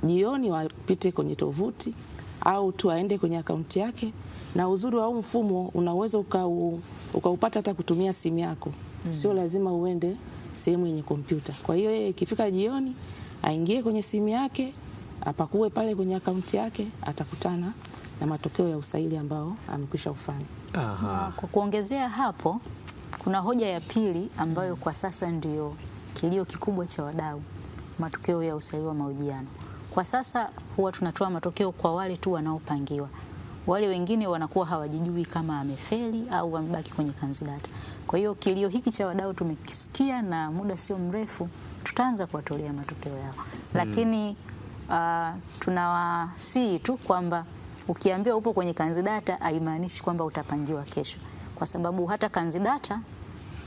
jioni wapite kwenye tovuti au tu aende kwenye akaunti yake. Na uzuri wa huu mfumo unaweza ukaupata hata kutumia simu yako. Sio lazima uende sehemu yenye kompyuta. Kwa hiyo yeye ikifika jioni aingie kwenye simu yake, apakue pale kwenye akaunti yake, atakutana na matokeo ya usaili ambao amekwisha ufanya. Kwa kuongezea hapo, kuna hoja ya pili ambayo kwa sasa ndio kilio kikubwa cha wadau, matokeo ya usaili wa mahojiano. Kwa sasa huwa tunatoa matokeo kwa wale tu wanaopangiwa. Wale wengine wanakuwa hawajijui kama amefeli au amebaki kwenye kanzidata. Kwa hiyo kilio hiki cha wadau tumekisikia, na muda sio mrefu tutaanza kuwatolea matokeo yao. Lakini tunawasihi tu kwamba ukiambiwa upo kwenye kanzidata haimaanishi kwamba utapangiwa kesho, kwa sababu hata kanzidata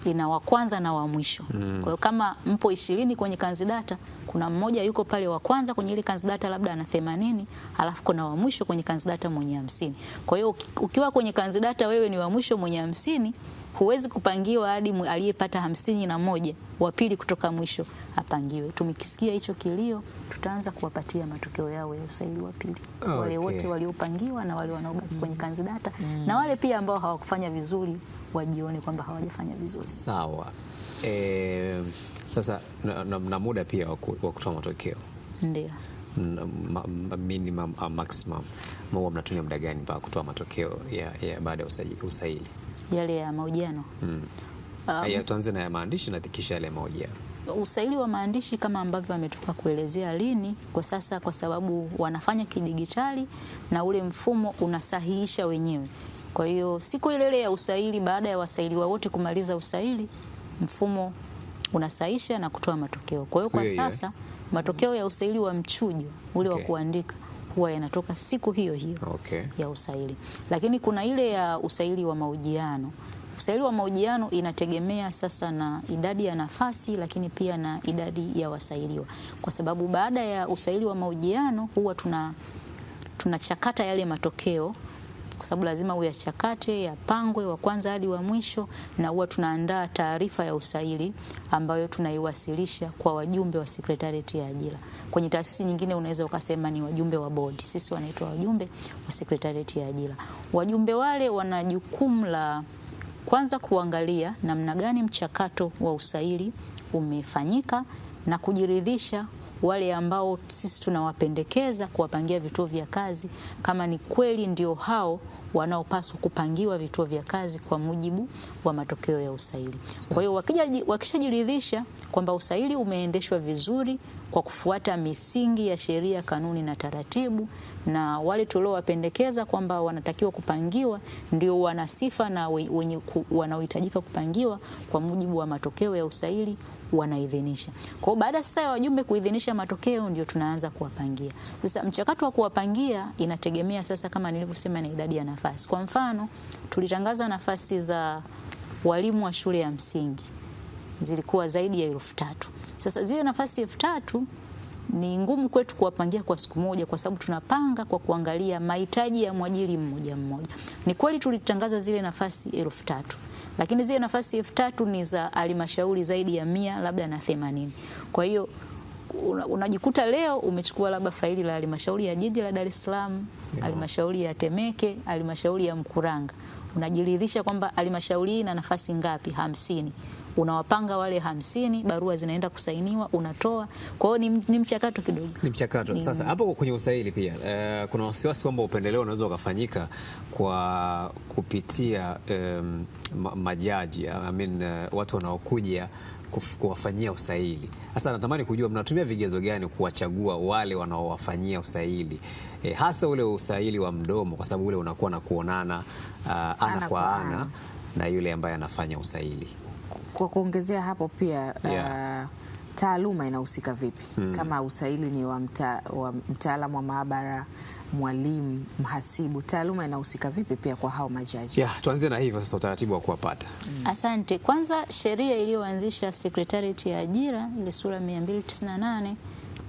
ina wa kwanza na wa mwisho. Kwa hiyo kama mpo 20 kwenye kanzidata, kuna mmoja yuko pale wa kwanza kwenye ile kanzidata labda ana 80, alafu kuna wa mwisho kwenye kanzidata mwenye 50. Kwa hiyo ukiwa kwenye kanzidata wewe ni wa mwisho mwenye 50, huwezi kupangiwa hadi aliyepata 51 wa pili kutoka mwisho apangiwe. Tumekisikia hicho kilio, tutaanza kuwapatia matokeo yao ya usaili wa pili. Wale wote waliopangiwa na wale wanaobaki kwenye kanzidata, na wale pia ambao hawakufanya vizuri wajione kwamba hawajafanya vizuri. Sawa. Sasa na muda pia wa kutoa matokeo. Ndio. Minimum maximum. Mwa mnatumia muda gani mpaka kutoa matokeo ya baada ya usaili? Yale ya mahojiano. Tuanze na ya maandishi na kisha yale ya mahojiano. Usaili wa maandishi kama ambavyo ametoka kuelezea lini, kwa sasa kwa sababu wanafanya kidigitali na ule mfumo unasahihisha wenyewe. Kwa hiyo siku ile ya usaili, baada ya wasailiwa wote kumaliza usaili, mfumo unasahihisha na kutoa matokeo. Kwa hiyo kwa sasa matokeo ya usaili wa mchujo ule wa kuandika huwa yanatoka siku hiyo hiyo ya usaili. Lakini kuna ile ya usaili wa mahojiano. Usaili wa mahojiano inategemea sasa na idadi ya nafasi, lakini pia na idadi ya wasailiwa. Kwa sababu baada ya usaili wa mahojiano huwa tunachakata yale matokeo, kwa sababu lazima uyachakate, yapangwe wa kwanza hadi wa mwisho, na huwa tunaandaa taarifa ya usaili ambayo tunaiwasilisha kwa wajumbe wa Sekretarieti ya Ajira. Kwenye taasisi nyingine unaweza ukasema ni wajumbe wa bodi, sisi wanaitwa wajumbe wa Sekretarieti ya Ajira. Wajumbe wale wana jukumu la kwanza kuangalia namna gani mchakato wa usaili umefanyika na kujiridhisha wale ambao sisi tunawapendekeza kuwapangia vituo vya kazi kama ni kweli ndio hao wanaopaswa kupangiwa vituo vya kazi kwa mujibu wa matokeo ya usaili. Kwa hiyo wakishajiridhisha kwamba usaili umeendeshwa vizuri kwa kufuata misingi ya sheria, kanuni na taratibu, na wale tuliowapendekeza kwamba wanatakiwa kupangiwa ndio wana sifa na wenye wanaohitajika kupangiwa kwa mujibu wa matokeo ya usaili, wanaidhinisha. Kwa hiyo baada sasa ya wajumbe kuidhinisha matokeo ndio tunaanza kuwapangia. Sasa mchakato wa kuwapangia inategemea sasa kama nilivyosema na idadi ya nafasi. Kwa mfano, tulitangaza nafasi za walimu wa shule ya msingi zilikuwa zaidi ya 3,000. Sasa zile nafasi 3,000 ni ngumu kwetu kuwapangia kwa siku moja, kwa sababu tunapanga kwa kuangalia mahitaji ya mwajiri mmoja mmoja. Ni kweli tulitangaza zile nafasi 3,000, lakini zile nafasi 3,000 ni za halmashauri zaidi ya 100 labda na 80. Kwa hiyo unajikuta leo umechukua labda faili la halmashauri ya jiji la Dar es Salaam, halmashauri ya Temeke, halmashauri ya Mkuranga, unajiridhisha kwamba halmashauri ina nafasi ngapi? 50. Unawapanga wale 50, barua zinaenda kusainiwa, unatoa. Kwa hiyo ni mchakato kidogo. Ni mchakato. Sasa hapo kwenye usaili pia kuna wasiwasi kwamba upendeleo unaweza ukafanyika kwa kupitia majaji, watu wanaokuja kuwafanyia usaili. Sasa natamani kujua mnatumia vigezo gani kuwachagua wale wanaowafanyia usaili, hasa ule usaili wa mdomo, kwa sababu ule unakuwa na kuonana ana kwa ana na yule ambaye anafanya usaili. Kwa kuongezea hapo pia taaluma inahusika vipi? Kama usaili ni wa mtaalamu wa maabara, mwalimu, mhasibu, taaluma inahusika vipi pia kwa hao majaji? Tuanzie na hivyo sasa, utaratibu wa kuwapata. Asante. Kwanza, sheria iliyoanzisha Sekretarieti ya Ajira ile sura 298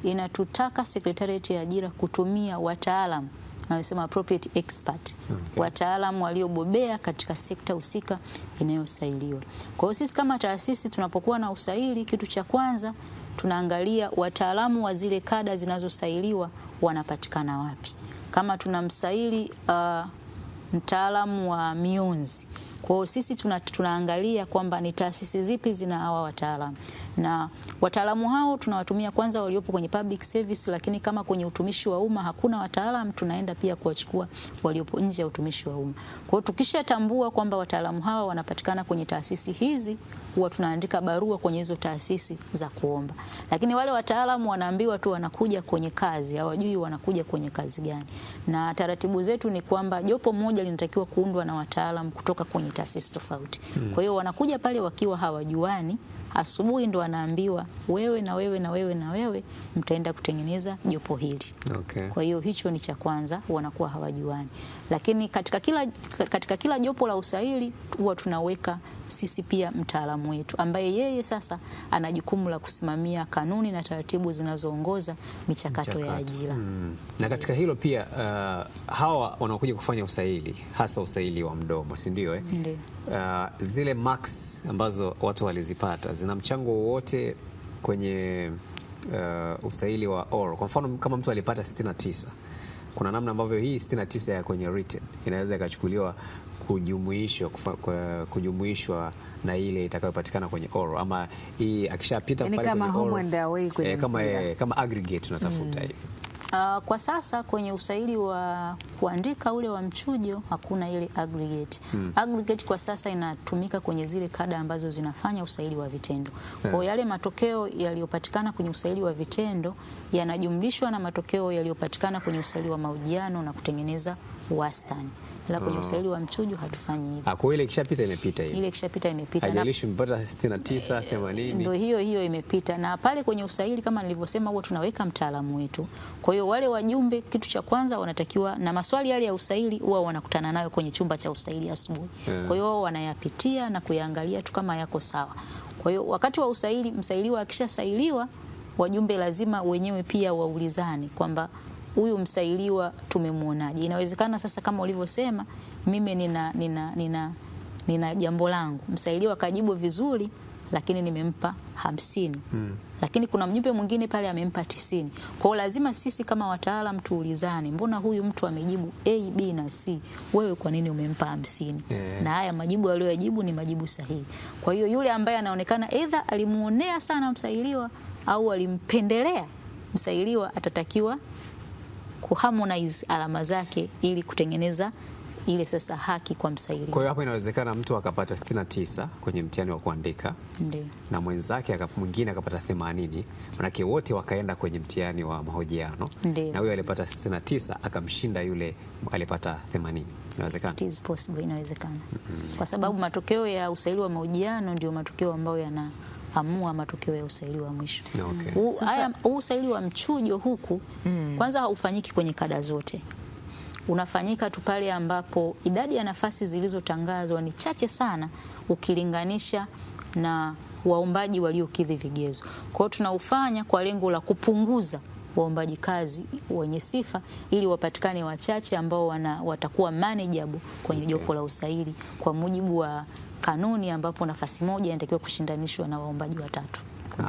inatutaka Sekretarieti ya Ajira kutumia wataalamu, nawesema appropriate expert, wataalamu waliobobea katika sekta husika inayosailiwa. Kwa hiyo sisi kama taasisi tunapokuwa na usaili, kitu cha kwanza tunaangalia wataalamu wa zile kada zinazosailiwa wanapatikana wapi. Kama tunamsaili mtaalamu wa mionzi, kwa hiyo sisi tunaangalia kwamba ni taasisi zipi zina hawa wataalamu, na wataalamu hao tunawatumia kwanza waliopo kwenye public service, lakini kama kwenye utumishi wa umma hakuna wataalamu, tunaenda pia kuwachukua waliopo nje ya utumishi wa umma. Kwa hiyo tukishatambua kwamba wataalamu hawa wanapatikana kwenye taasisi hizi, huwa tunaandika barua kwenye hizo taasisi za kuomba. Lakini wale wataalamu wanaambiwa tu wanakuja kwenye kazi, hawajui wanakuja kwenye kazi gani. Na taratibu zetu ni kwamba jopo moja linatakiwa kuundwa na wataalamu kutoka kwenye taasisi tofauti. Kwa hiyo wanakuja pale wakiwa hawajuani, asubuhi ndo wanaambiwa wewe na wewe na wewe na wewe mtaenda kutengeneza jopo hili. Kwa hiyo hicho ni cha kwanza, wanakuwa hawajuani. Lakini katika kila jopo la usaili huwa tunaweka sisi pia mtaalamu wetu ambaye yeye sasa ana jukumu la kusimamia kanuni na taratibu zinazoongoza michakato ya ajira. Na katika hilo pia hawa wanaokuja kufanya usaili, hasa usaili wa mdomo, si ndio? Ndio. Zile marks ambazo watu walizipata zina mchango wowote kwenye usaili wa oral? Kwa mfano kama mtu alipata 69, kuna namna ambavyo hii 69 ya kwenye written inaweza ikachukuliwa kujumuishwa na ile itakayopatikana kwenye oral, ama hii akishapita pale kama kwenye home and away kwenye kama aggregate tunatafuta hivi. Kwa sasa kwenye usaili wa kuandika ule wa mchujo hakuna ile aggregate. Aggregate kwa sasa inatumika kwenye zile kada ambazo zinafanya usaili wa vitendo. Kwa yale matokeo yaliyopatikana kwenye usaili wa vitendo yanajumlishwa na matokeo yaliyopatikana kwenye usaili wa mahojiano na kutengeneza wastani. Ila kwenye usaili wa mchujo hatufanyi hivyo. Kwa ile ikishapita imepita hiyo. Ile ikishapita imepita. Haijalishi mpata 69, 80. Ndio hiyo imepita. Na pale kwenye usaili kama nilivyosema, huwa tunaweka mtaalamu wetu. Kwa hiyo wale wajumbe, kitu cha kwanza wanatakiwa, na maswali yale ya usaili huwa wanakutana nayo kwenye chumba cha usaili asubuhi. Kwa hiyo wanayapitia na kuyaangalia tu kama yako sawa. Kwa hiyo wakati wa usaili, msailiwa akishasailiwa, wajumbe lazima wenyewe pia waulizane kwamba huyu msailiwa tumemuonaje. Inawezekana sasa kama ulivyosema, mimi nina jambo langu, msailiwa akajibu vizuri lakini nimempa 50. Lakini kuna mjumbe mwingine pale amempa 90. Kwa hiyo lazima sisi kama wataalamu tuulizane, mbona huyu mtu amejibu A, B na C, wewe kwa nini umempa 50? Na haya majibu aliyoyajibu ni majibu sahihi. Kwa hiyo yule ambaye anaonekana either alimuonea sana msailiwa au alimpendelea msailiwa atatakiwa kuharmonize alama zake ili kutengeneza ile sasa haki kwa msailiwa. Kwa hiyo hapo inawezekana mtu akapata 69 kwenye mtihani wa kuandika. Ndiyo. Na mwenzake mwingine akapata 80, manake wote wakaenda kwenye mtihani wa mahojiano. Na huyo alipata 69 akamshinda yule alipata 80. Inawezekana? It is possible, inawezekana. Kwa sababu matokeo ya usaili wa mahojiano ndio matokeo ambayo yanaamua matokeo ya usaili wa mwisho. Usaili wa mchujo huku kwanza haufanyiki kwenye kada zote. Unafanyika tu pale ambapo idadi ya nafasi zilizotangazwa ni chache sana ukilinganisha na waombaji waliokidhi vigezo. Kwa hiyo tunaufanya kwa lengo la kupunguza waombaji kazi wenye sifa ili wapatikane wachache ambao watakuwa manageable kwenye jopo la usaili kwa mujibu wa kanuni, ambapo nafasi moja inatakiwa kushindanishwa na waombaji watatu. Kwa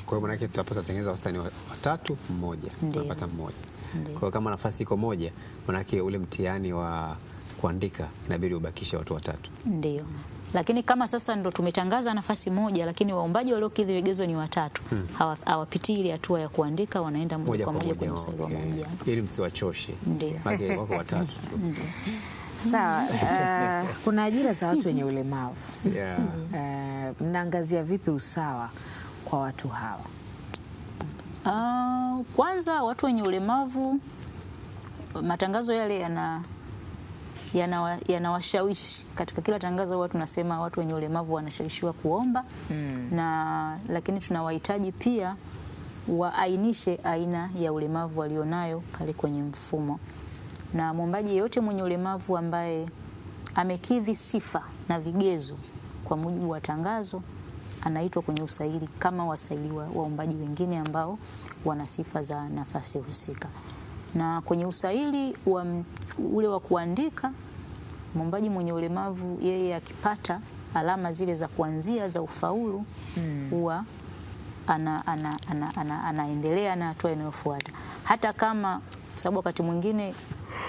hiyo maana yake tutapata tengeneza wastani watatu mmoja, tunapata mmoja. Kwa hiyo kama nafasi iko moja, maana yake ule mtihani wa kuandika inabidi ubakishe watu watatu. Ndio. Lakini kama sasa ndo tumetangaza nafasi moja lakini waombaji waliokidhi vigezo ni watatu, hawapitii ile hatua ya kuandika, wanaenda moja kwa moja kwenye usaili wa mahojiano. Ili msiwachoshe. Ndio. Maana wako watatu. Sawa. Kuna ajira za watu wenye ulemavu. Mnaangazia vipi usawa kwa watu hawa? Kwanza watu wenye ulemavu, matangazo yale yanawashawishi. Katika kila tangazo huwa tunasema watu wenye ulemavu wanashawishiwa kuomba lakini tunawahitaji pia waainishe aina ya ulemavu walionayo pale kwenye mfumo. Na mwombaji yeyote mwenye ulemavu ambaye amekidhi sifa na vigezo kwa mujibu wa tangazo anaitwa kwenye usaili kama wasailiwa waombaji wengine ambao wana sifa za nafasi husika. Na kwenye usaili ule wa kuandika, mwombaji mwenye ulemavu yeye akipata alama zile za kuanzia za ufaulu huwa anaendelea na hatua inayofuata, hata kama sababu wakati mwingine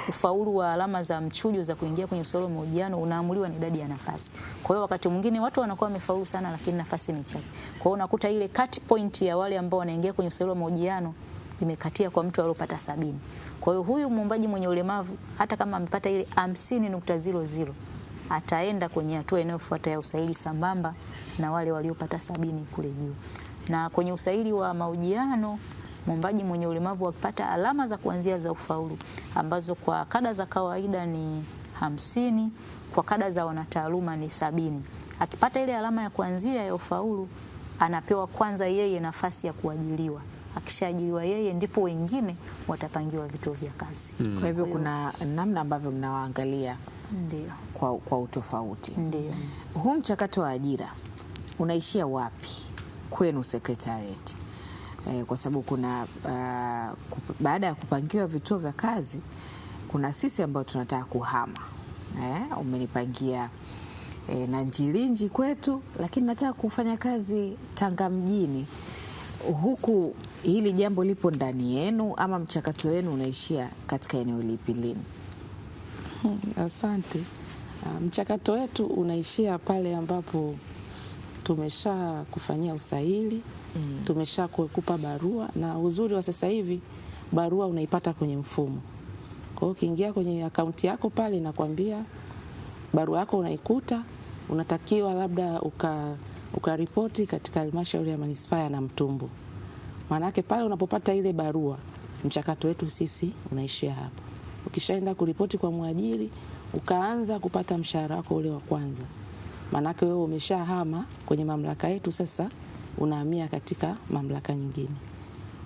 ufaulu wa alama za mchujo za kuingia kwenye usaili wa mahojiano unaamuliwa na idadi ya nafasi. Kwa hiyo wakati mwingine watu wanakuwa wamefaulu sana lakini nafasi ni chache. Kwa hiyo unakuta ile cut point ya wale ambao wanaingia kwenye usaili wa mahojiano imekatia kwa mtu aliyopata 70. Kwa hiyo huyu mwombaji mwenye ulemavu hata kama amepata ile 50.00 ataenda kwenye hatua inayofuata ya usaili sambamba na wale waliopata 70 kule juu. Na kwenye usaili wa mahojiano mwombaji mwenye ulemavu akipata alama za kuanzia za ufaulu ambazo kwa kada za kawaida ni 50, kwa kada za wanataaluma ni 70. Akipata ile alama ya kuanzia ya ufaulu anapewa kwanza yeye nafasi ya kuajiliwa. Akishaajiliwa yeye ndipo wengine watapangiwa vituo vya kazi. Kwa hivyo kuna namna ambavyo mnawaangalia kwa utofauti. Ndio. Huu mchakato wa ajira unaishia wapi kwenu Secretariat? Kwa sababu kuna baada ya kupangiwa vituo vya kazi kuna sisi ambao tunataka kuhama. Umenipangia na Njilinji kwetu, lakini nataka kufanya kazi Tanga mjini. Huku hili jambo lipo ndani yenu ama mchakato wenu unaishia katika eneo lipi lini? Asante. Mchakato wetu unaishia pale ambapo tumesha kufanyia usaili, tumesha kukupa barua, na uzuri wa sasa hivi barua unaipata kwenye mfumo. Kwa hiyo ukiingia kwenye akaunti yako pale nakwambia barua yako unaikuta, unatakiwa labda ukaripoti katika halmashauri ya manispaa ya Namtumbo. Maanake pale unapopata ile barua mchakato wetu sisi unaishia hapo. Ukishaenda kuripoti kwa mwajiri ukaanza kupata mshahara wako ule wa kwanza, maanake wewe umeshahama kwenye mamlaka yetu, sasa unahamia katika mamlaka nyingine.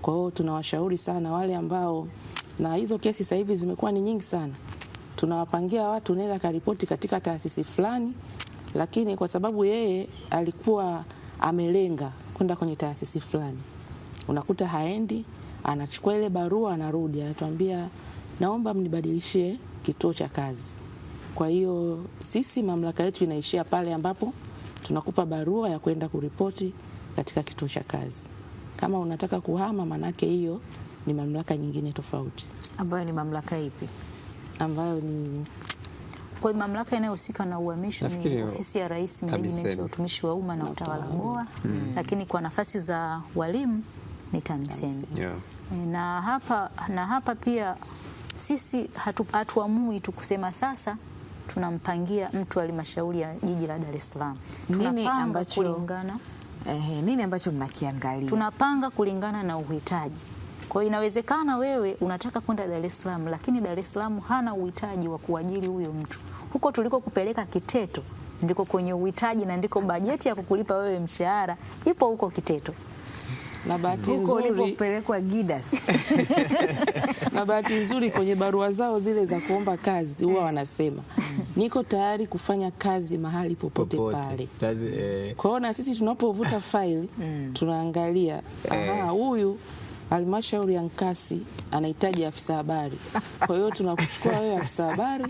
Kwa hiyo tunawashauri sana wale ambao, na hizo kesi sasa hivi zimekuwa ni nyingi sana, tunawapangia watu nenda karipoti katika taasisi fulani, lakini kwa sababu yeye alikuwa amelenga kwenda kwenye taasisi fulani, unakuta haendi, anachukua ile barua anarudi anatuambia naomba mnibadilishie kituo cha kazi. Kwa hiyo sisi mamlaka yetu inaishia pale ambapo tunakupa barua ya kwenda kuripoti katika kituo cha kazi. Kama unataka kuhama, manake hiyo ni mamlaka nyingine tofauti. Ambayo ni mamlaka ipi? Ambayo ni kwa mamlaka inayohusika na uhamisho ni Ofisi ya Rais, Management ya Utumishi wa Umma na Utawala Bora, lakini kwa nafasi za walimu ni TAMISEMI. Na hapa pia sisi hatuamui tu kusema sasa tunampangia mtu halmashauri ya jiji la Dar es Salaam. Nini ambacho mnakiangalia? Tunapanga kulingana na uhitaji. Kwa hiyo inawezekana wewe unataka kwenda Dar es Salaam lakini Dar es Salaam hana uhitaji wa kuajiri huyo mtu. Huko tuliko kupeleka Kiteto ndiko kwenye uhitaji na ndiko bajeti ya kukulipa wewe mshahara ipo huko Kiteto. na bahati huko nzuri ulipopelekwa Gidas na bahati nzuri kwenye barua zao zile za kuomba kazi huwa wanasema niko tayari kufanya kazi mahali popote pale. Kwa hiyo na sisi tunapovuta faili tunaangalia huyu halmashauri ya Nkasi anahitaji afisa habari, kwa hiyo tunakuchukua wewe afisa habari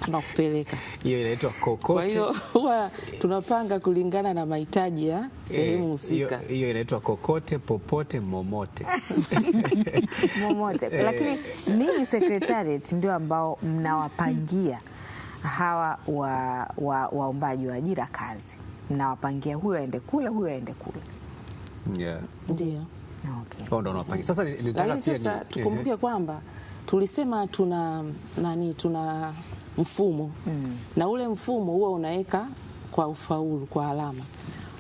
tunakupeleka. Hiyo inaitwa kokote. Kwa hiyo huwa tunapanga kulingana na mahitaji ya sehemu husika. Hiyo inaitwa kokote, popote, momote. momote. Lakini ninyi secretariat ndio ambao mnawapangia hawa waombaji wa ajira kazi, mnawapangia huyo aende kule, huyo aende kule. Yeah. Ndio. Okay. Ndio unawapangia. Sasa nilitaka pia tukumbuke kwamba tulisema tuna mfumo na ule mfumo huwa unaweka kwa ufaulu, kwa alama.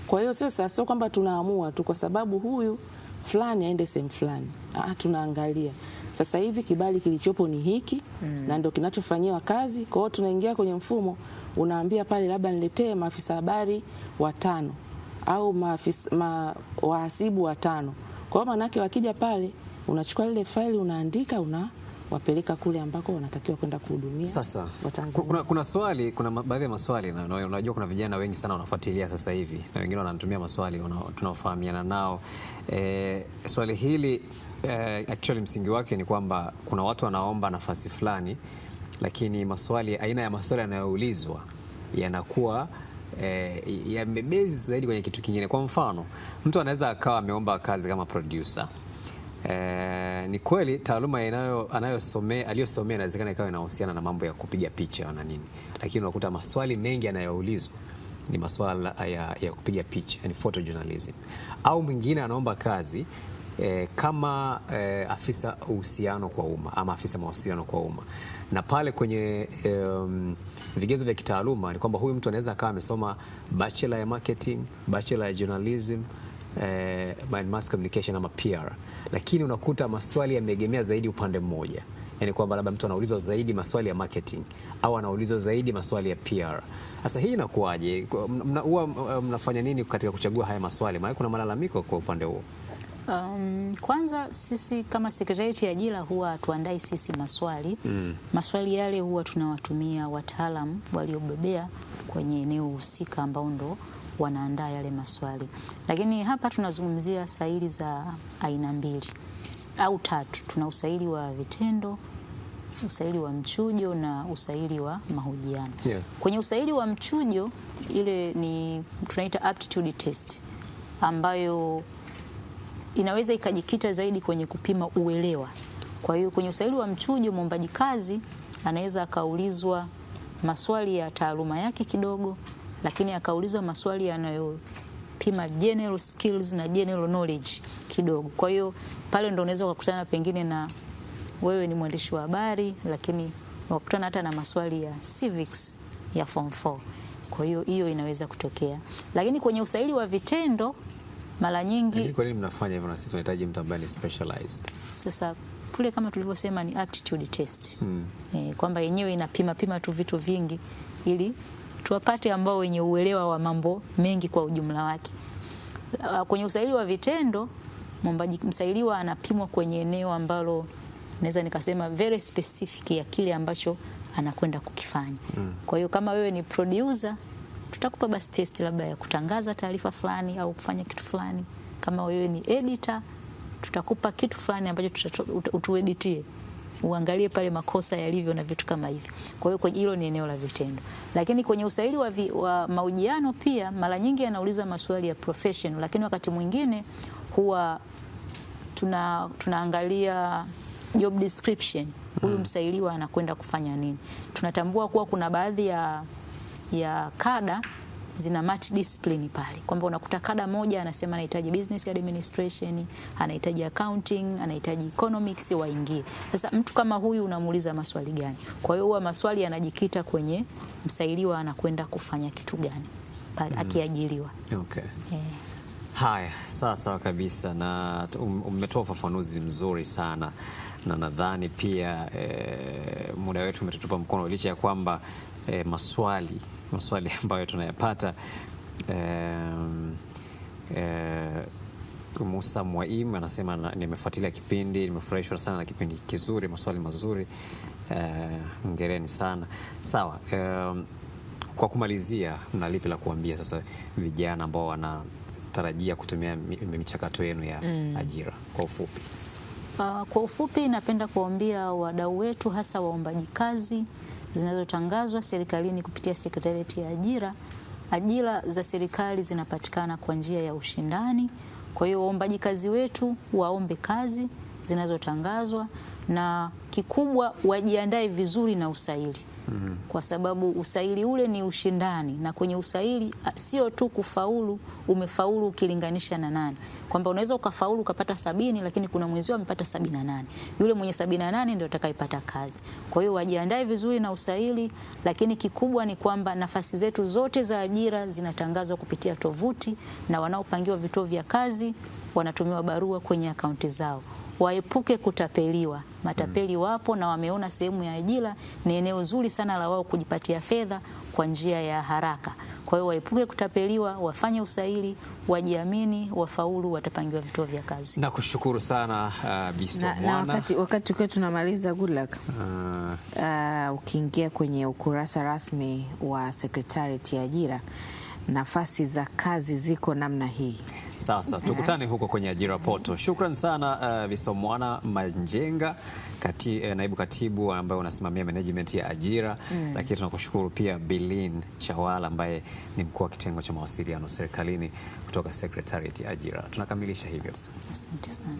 Kwa hiyo sasa sio kwamba tunaamua tu kwa sababu huyu fulani aende sehemu fulani. Tunaangalia sasa hivi kibali kilichopo ni hiki na ndio kinachofanyiwa kazi. Kwa hiyo tunaingia kwenye mfumo, unaambia pale labda niletee maafisa habari 5 au wahasibu 5. Kwa hiyo manake wakija pale unachukua ile faili unaandika wapeleka kule ambako wanatakiwa kwenda kuhudumia. Sasa kuna baadhi ya maswali na unajua kuna vijana wengi sana wanafuatilia sasa hivi na wengine wananitumia maswali tunaofahamiana nao. Swali hili actually msingi wake ni kwamba kuna watu wanaomba nafasi fulani, lakini aina ya maswali yanayoulizwa yanakuwa yamebezi zaidi kwenye kitu kingine. Kwa mfano, mtu anaweza akawa ameomba kazi kama producer. Ni kweli taaluma aliyosomea inawezekana ikawa inahusiana na mambo ya kupiga picha na nini, lakini unakuta maswali mengi yanayoulizwa ni maswala ya kupiga picha, yani photojournalism. Au mwingine anaomba kazi kama afisa uhusiano kwa umma ama afisa mawasiliano kwa umma, na pale kwenye vigezo vya kitaaluma ni kwamba huyu mtu anaweza akawa amesoma bachelor ya marketing, bachelor ya journalism, mass communication ama PR, lakini unakuta maswali yameegemea zaidi upande mmoja, yani kwamba labda mtu anaulizwa zaidi maswali ya marketing au anaulizwa zaidi maswali ya PR. Sasa hii inakuwaje? Huwa mnafanya nini katika kuchagua haya maswali? Maana kuna malalamiko kwa upande huo. Kwanza sisi kama Sekretarieti ya Ajira huwa tuandai sisi maswali. Maswali yale huwa tunawatumia wataalamu waliobobea kwenye eneo husika ambao ndo wanaandaa yale maswali. Lakini hapa tunazungumzia saili za aina 2 au 3. Tuna usaili wa vitendo, usaili wa mchujo na usaili wa mahojiano. Kwenye usaili wa mchujo ile ni tunaita aptitude test ambayo inaweza ikajikita zaidi kwenye kupima uelewa. Kwa hiyo kwenye usaili wa mchujo mwombaji kazi anaweza akaulizwa maswali ya taaluma yake kidogo, lakini akaulizwa maswali yanayopima general skills na general knowledge kidogo. Kwa hiyo pale ndo unaweza kukutana pengine na wewe ni mwandishi wa habari, lakini wakutana hata na maswali ya civics ya form 4. Kwa hiyo hiyo inaweza kutokea. Lakini kwenye usaili wa vitendo mara nyingi kwa nini mnafanya hivyo na sisi tunahitaji mtu ambaye ni specialized? Sasa kule kama tulivyosema ni aptitude test. Kwamba yenyewe inapima tu vitu vingi ili tuwapate ambao wenye uelewa wa mambo mengi kwa ujumla wake. Kwenye usaili wa vitendo msailiwa anapimwa kwenye eneo ambalo naweza nikasema very specific ya kile ambacho anakwenda kukifanya. Kwa hiyo kama wewe ni producer tutakupa basi test labda ya kutangaza taarifa fulani au kufanya kitu fulani. Kama wewe ni editor tutakupa kitu fulani ambacho utueditie, uangalie pale makosa yalivyo na vitu kama hivyo. Kwa hiyo kwenye hilo ni eneo la vitendo. Lakini kwenye usaili wa mahojiano pia mara nyingi anauliza maswali ya professional, lakini wakati mwingine huwa tunaangalia job description. Huyu msailiwa anakwenda kufanya nini? Tunatambua kuwa kuna baadhi ya kada zina multi discipline pale, kwamba unakuta kada moja anasema anahitaji business administration, anahitaji accounting, anahitaji economics waingie. Sasa mtu kama huyu unamuuliza maswali gani? Kwa hiyo huwa maswali yanajikita kwenye msailiwa anakwenda kufanya kitu gani pale akiajiriwa. Okay. Haya, sawa kabisa, na umetoa ufafanuzi mzuri sana, na nadhani pia muda wetu umetutupa mkono, licha ya kwamba maswali Musa Mwaim anasema nimefuatilia kipindi, nimefurahishwa sana na kipindi kizuri, maswali mazuri. Hongereni sana. Sawa. Kwa kumalizia, mna lipi la kuambia sasa vijana ambao wanatarajia kutumia michakato yenu ya ajira kwa ufupi? Kwa ufupi napenda kuambia wadau wetu, hasa waombaji kazi zinazotangazwa serikalini kupitia Sekretarieti ya Ajira. Ajira za serikali zinapatikana kwa njia ya ushindani. Kwa hiyo waombaji kazi wetu waombe kazi zinazotangazwa, na kikubwa wajiandae vizuri na usaili. Kwa sababu usaili ule ni ushindani, na kwenye usaili sio tu kufaulu, umefaulu ukilinganisha na nani. Kwamba unaweza ukafaulu ukapata 70 lakini kuna mwenzio amepata 78. Yule mwenye 78 ndio atakayepata kazi. Kwa hiyo wajiandae vizuri na usaili, lakini kikubwa ni kwamba nafasi zetu zote za ajira zinatangazwa kupitia tovuti, na wanaopangiwa vituo vya kazi wanatumiwa barua kwenye akaunti zao. Waepuke kutapeliwa. Matapeli wapo na wameona sehemu ya ajira ni eneo zuri sana la wao kujipatia fedha kwa njia ya haraka. Kwa hiyo waepuke kutapeliwa, wafanye usaili, wajiamini, wafaulu, watapangiwa vituo vya kazi. Nakushukuru sana Biso Mwana. Na wakati tukiwa tunamaliza, good luck. Ukiingia kwenye ukurasa rasmi wa Sekretarieti ya Ajira, nafasi za kazi ziko namna hii. Sasa tukutane huko kwenye ajira poto. Shukran sana Biso Mwana Manjenga, naibu katibu ambaye unasimamia management ya ajira. Lakini tunakushukuru pia Bilin Chawala ambaye ni mkuu wa kitengo cha mawasiliano serikalini kutoka Sekretarieti ya Ajira. Tunakamilisha hivyo. Asante sana.